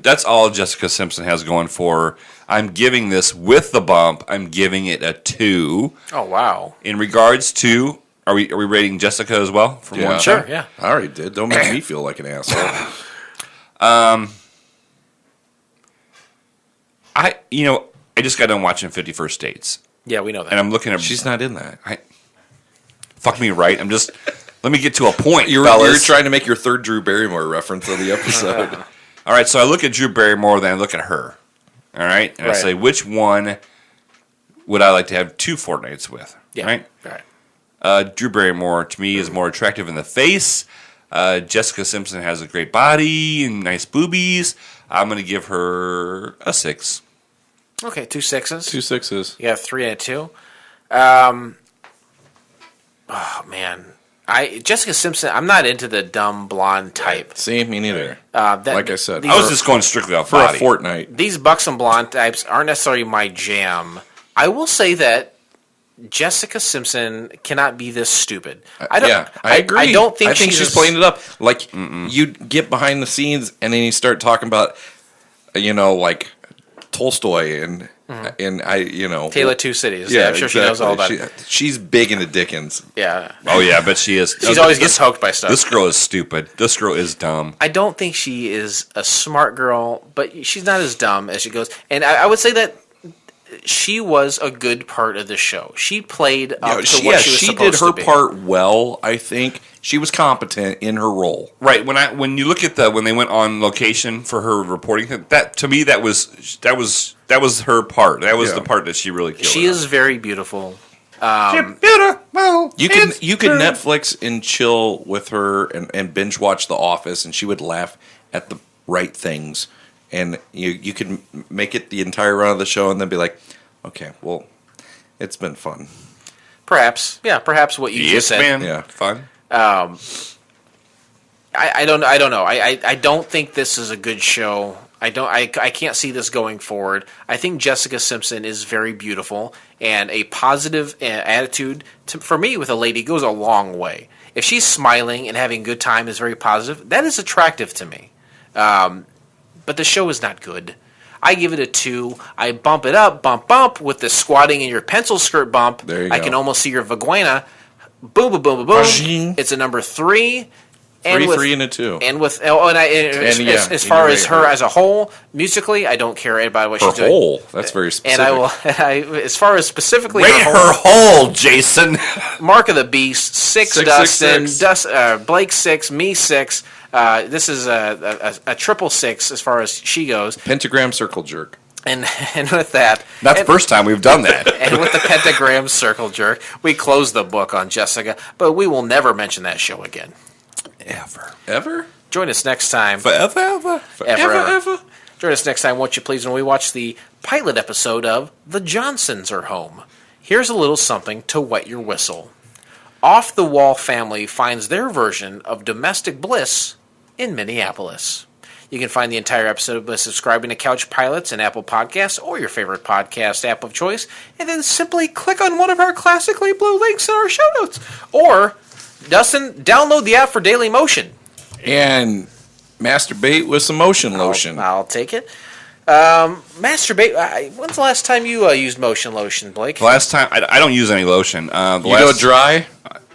That's all Jessica Simpson has going for her. I'm giving this with the bump. I'm giving it a 2. Oh, wow. In regards to, are we rating Jessica as well from Yeah. one Sure, show? yeah. I already did. Don't make me feel like an asshole. I just got done watching 51st Dates, Yeah, we know that. and I'm looking at. She's not in that. Fuck me right. I'm just. Let me get to a point, You're fellas. trying to make your third Drew Barrymore reference of the episode. All right, so I look at Drew Barrymore, then I look at her. All right, and I Right. say, which one would I like to have 2 fortnights with? Yeah. Right. Right. Drew Barrymore, to me, is more attractive in the face. Jessica Sampson has a great body and nice boobies. I'm going to give her a 6. Okay, 2 6s. 2 6s. You have 3 and a 2. Oh man, Jessica Sampson. I'm not into the dumb blonde type. See, me neither. Like I said, I was just going strictly off for body. a fortnight. These buxom blonde types aren't necessarily my jam. I will say that Jessica Sampson cannot be this stupid. I agree. I don't think she's playing it up. Like you get behind the scenes and then you start talking about, like Tolstoy and Tale of Two Cities. Yeah, I'm sure she knows all about it. She's big into Dickens. Yeah. Oh yeah, but she is. She's always gets poked by stuff. This girl is stupid. This girl is dumb. I don't think she is a smart girl, but she's not as dumb as she goes. And I would say that she was a good part of the show. She played up to what she was she supposed did her to be. part well. I think she was competent in her role. Right. When you look at when they went on location for her reporting, that to me that was her part. That was the part that she really killed. She is very beautiful. Beautiful. You could Netflix and chill with her and binge watch The Office, and she would laugh at the right things. And you could make it the entire run of the show and then be like, okay, well, it's been fun. Perhaps what you just said. Man. Yeah, Fun. I don't know. I don't think this is a good show. I can't see this going forward. I think Jessica Sampson is very beautiful, and a positive attitude for me with a lady goes a long way. If she's smiling and having a good time is very positive, that is attractive to me. But the show is not good. I give it a 2. I bump it up, bump with the squatting in your pencil skirt bump. There you I go. can almost see your vagina. Boom, boom, boom, boom, boom. Bajing. It's a number 3. And 3 and a 2. And with as far as her as a whole, musically, I don't care about what Her she's doing. whole. That's very specific. And as far as specifically Rate her whole, Jason. Mark of the Beast, 6 6, Dustin, 6. Blake 6, me 6. This is a triple 6 as far as she goes. Pentagram circle jerk. And with that, Not the first time we've done that. and with the pentagram circle jerk, we close the book on Jessica, but we will never mention that show again. Ever? Join us next time. Forever. Ever. Join us next time, won't you please, when we watch the pilot episode of The Johnsons Are Home. Here's a little something to wet your whistle. Off the Wall family finds their version of domestic bliss in Minneapolis. You can find the entire episode by subscribing to Couch Pilots and Apple Podcasts or your favorite podcast app of choice, and then simply click on one of our classically blue links in our show notes. Or, Dustin, download the app for Daily Motion. And masturbate with some motion lotion. I'll take it. Masturbate. When's the last time you used motion lotion, Blake? The last time I don't use any lotion. Go dry?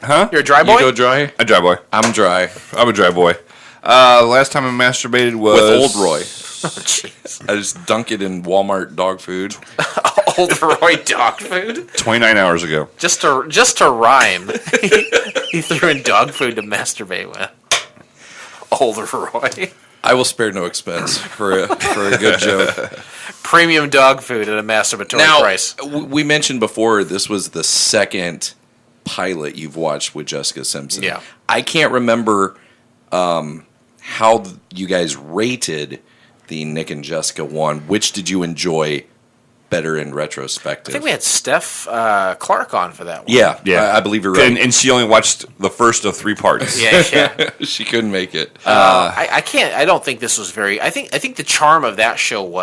Huh? You're a dry boy? You go dry? A dry boy. I'm dry. I'm a dry boy. Last time I masturbated was With Old Roy. Jeez. I just dunk it in Walmart dog food. Old Roy dog food? 29 hours ago. Just to rhyme. He threw in dog food to masturbate with. Old Roy. I will spare no expense for a good joke. Premium dog food at a masturbatory Now, price. we mentioned before this was the second pilot you've watched with Jessica Sampson. Yeah. I can't remember how you guys rated the Nick and Jessica one. Which did you enjoy better in retrospective? I think we had Steph Clark on for that one. Yeah, Yeah. I believe you're right. And she only watched the first of 3 parts. Yeah. She couldn't make it. I can't. I don't think this was very. I think the charm of that show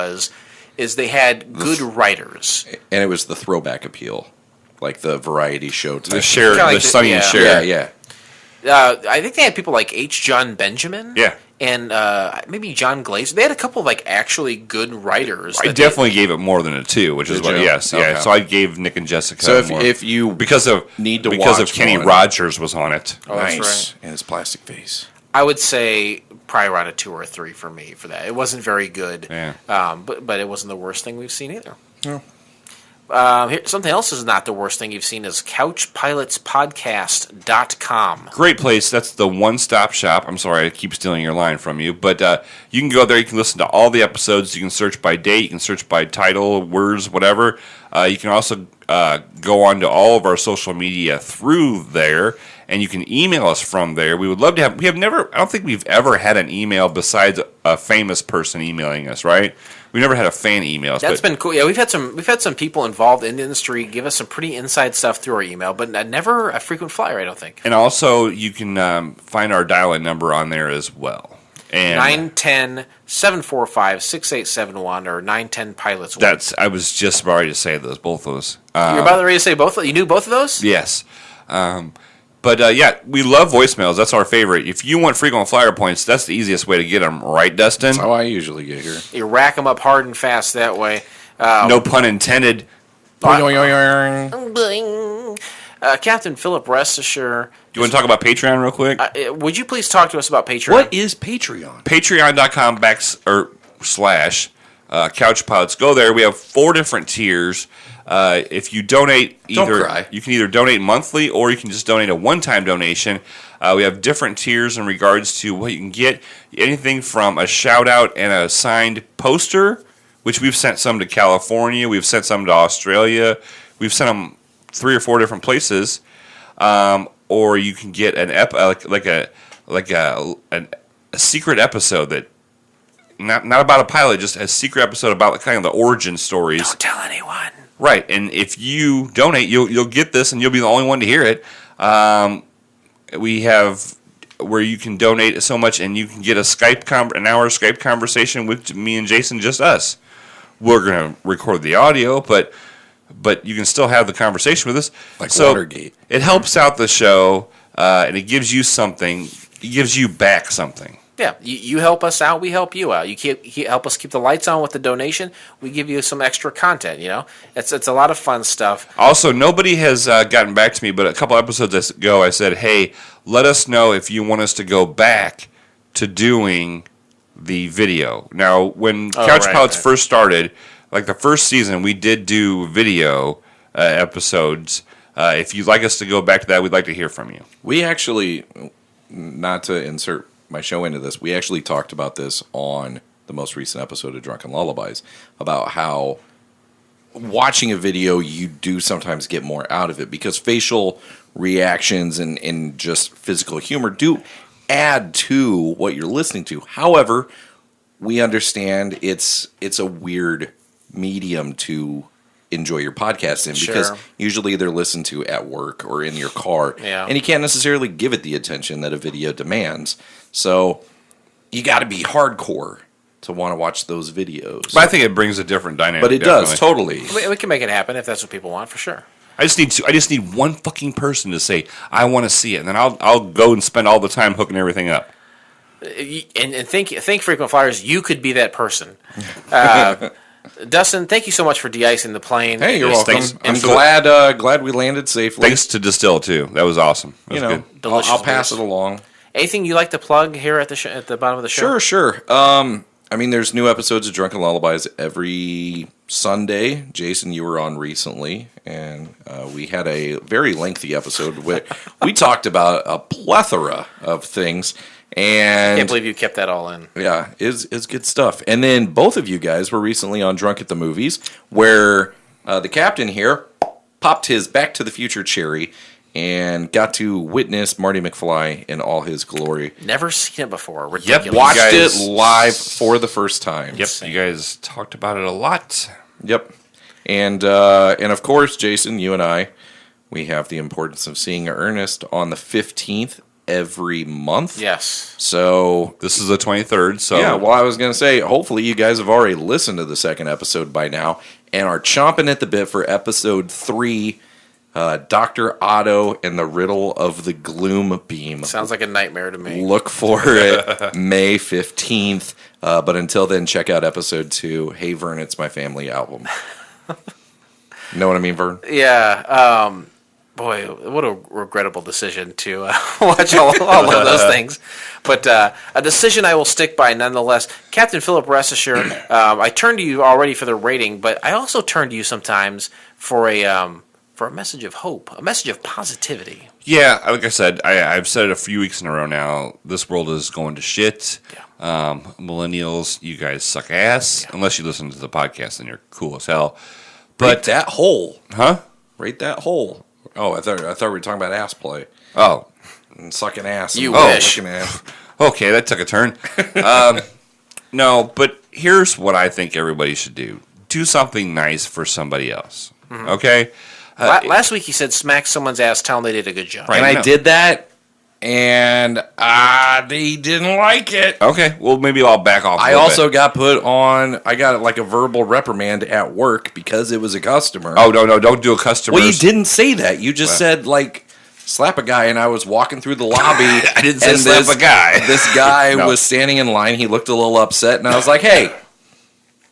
is they had good writers. And it was the throwback appeal, like the variety show type. The Cher, Kinda like the Sonny and yeah. Cher. Yeah. I think they had people like H. John Benjamin. Yeah. And maybe John Glazer. They had a couple of actually good writers. I definitely gave it more than a 2, which is Did what. you? Yes, Okay. yeah. So I gave Nick and Jessica. So more. if you because of watch Kenny one. Rogers was on it. Oh, that's nice right. and his plastic face. I would say probably around a 2 or a 3 for me for that. It wasn't very good. Yeah. But it wasn't the worst thing we've seen either. Yeah. Something else is not the worst thing you've seen is couchpilotspodcast.com. Great place. That's the one-stop shop. I'm sorry, I keep stealing your line from you. But you can go there. You can listen to all the episodes. You can search by date. You can search by title, words, whatever. You can also go on to all of our social media through there. And you can email us from there. We would love to have. I don't think we've ever had an email besides a famous person emailing us, right? We never had a fan email us. That's been cool. Yeah, we've had some people involved in the industry give us some pretty inside stuff through our email, but never a frequent flyer, I don't think. And also, you can find our dial-in number on there as well. And 910-745-6871 or 910-PILOTS. I was just about ready to say both those. You're about ready to say both? You knew both of those? Yes. But yeah, we love voicemails. That's our favorite. If you want frequent flyer points, that's the easiest way to get them, right, Dustin? That's how I usually get here. You rack them up hard and fast that way. No pun intended. Captain Philip, rest assured. Do you want to talk about Patreon real quick? Would you please talk to us about Patreon? What is Patreon? Patreon.com/Couch Pilots. Go there. We have 4 different tiers. If you donate, you can either donate monthly or you can just donate a one-time donation. We have different tiers in regards to what you can get. Anything from a shout-out and a signed poster, which we've sent some to California. We've sent some to Australia. We've sent them 3 or 4 different places. Or you can get an a secret episode that not about a pilot, just a secret episode about kind of the origin stories. Don't tell anyone. Right, and if you donate, you'll get this, and you'll be the only one to hear it. We have where you can donate so much, and you can get an hour Skype conversation with me and Jason, just us. We're going to record the audio, but you can still have the conversation with us. Like Watergate. It helps out the show, and it gives you something. It gives you back something. Yeah, you help us out, we help you out. You help us keep the lights on with the donation, we give you some extra content, It's a lot of fun stuff. Also, nobody has gotten back to me, but a couple episodes ago I said, hey, let us know if you want us to go back to doing the video. Now, when Couch Pilots first started, like the first season, we did do video episodes. If you'd like us to go back to that, we'd like to hear from you. We actually, not to insert my show into this, we actually talked about this on the most recent episode of Drunken Lullabies, about how watching a video, you do sometimes get more out of it because facial reactions and just physical humor do add to what you're listening to. However, we understand it's a weird medium to enjoy your podcast in because usually they're listened to at work or in your car, and you can't necessarily give it the attention that a video demands. So you got to be hardcore to want to watch those videos. But I think it brings a different dynamic. But it does, totally. We can make it happen if that's what people want, for sure. I just need one fucking person to say I want to see it, and then I'll go and spend all the time hooking everything up. And think frequent flyers, you could be that person. Dustin, thank you so much for de-icing the plane. Hey, you're welcome. I'm glad we landed safely. Thanks to Distill too. That was awesome. That was good. I'll pass it along. Anything you like to plug here at the bottom of the show? Sure. There's new episodes of Drunken Lullabies every Sunday. Jason, you were on recently, and we had a very lengthy episode. We talked about a plethora of things. And I can't believe you kept that all in. Yeah, it's good stuff. And then both of you guys were recently on Drunk at the Movies, where the captain here popped his Back to the Future cherry and got to witness Marty McFly in all his glory. Never seen it before. Ridiculous. Yep, watched it live for the first time. Yep, you guys talked about it a lot. Yep. And of course, Jason, you and I, we have the importance of seeing Ernest on the 15th every month. Yes. So this is the 23rd. So yeah, well, I was going to say, hopefully you guys have already listened to the second episode by now and are chomping at the bit for episode 3, Dr. Otto and the Riddle of the Gloom Beam. Sounds like a nightmare to me. Look for it May 15th. But until then, check out episode 2, Hey Vern, It's My Family album. Know what I mean, Vern? Yeah. Boy, what a regrettable decision to watch all of those things. But a decision I will stick by nonetheless. Captain Philip, rest assured, I turn to you already for the rating, but I also turn to you sometimes for a message of hope, a message of positivity. Yeah, like I said, I've said it a few weeks in a row now. This world is going to shit. Yeah. Millennials, you guys suck ass. Yeah. Unless you listen to the podcast, then you're cool as hell. Rate that hole. Huh? Rate that hole. Oh, I thought we were talking about ass play. Oh. And sucking ass. You and wish. sucking ass. Okay, that took a turn. No, but here's what I think everybody should do. Do something nice for somebody else. Mm-hmm. Okay? Last week he said smack someone's ass, tell them they did a good job. Right. And I no. did that, and they didn't like it. Okay, well, maybe I'll back off a I little also bit. I got like a verbal reprimand at work because it was a customer. Oh, no, don't do a customer. Well, you didn't say that. You just said, like, slap a guy, and I was walking through the lobby. I didn't say and slap a guy. This guy No. was standing in line. He looked a little upset, and I was like, hey,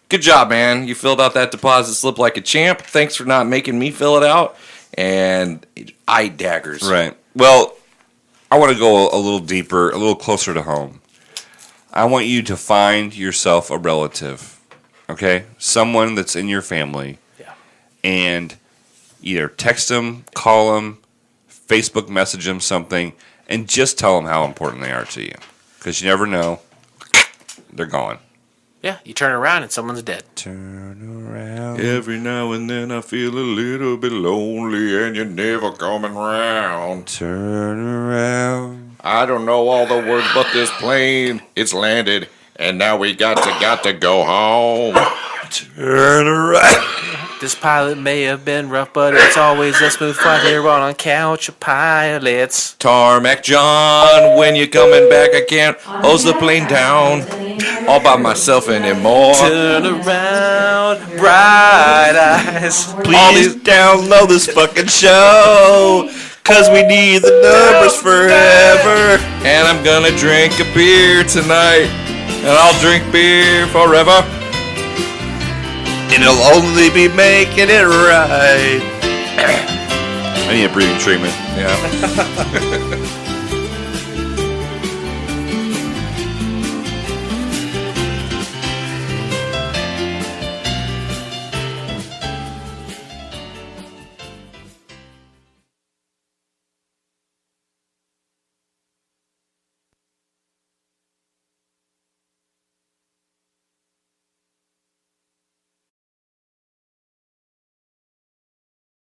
good job, man. You filled out that deposit slip like a champ. Thanks for not making me fill it out. And eye daggers. Right. Well, I want to go a little deeper, a little closer to home. I want you to find yourself a relative, okay? Someone that's in your family. Yeah. And either text them, call them, Facebook message them something, and just tell them how important they are to you. Because you never know. They're gone. Yeah, you turn around and someone's dead. Turn around. Every now and then I feel a little bit lonely and you're never coming round. Turn around. I don't know all the words, but this plane, it's landed. And now we got to go home. Turn around. This pilot may have been rough, but it's always a smooth flight here on a couch of pilots. Tarmac John, when you coming back, I can't hose the plane down all by myself anymore. Turn around, bright eyes. Please download this fucking show. Cause we need the numbers forever. And I'm gonna drink a beer tonight, and I'll drink beer forever. And it'll only be making it right. I need a breathing treatment. Yeah.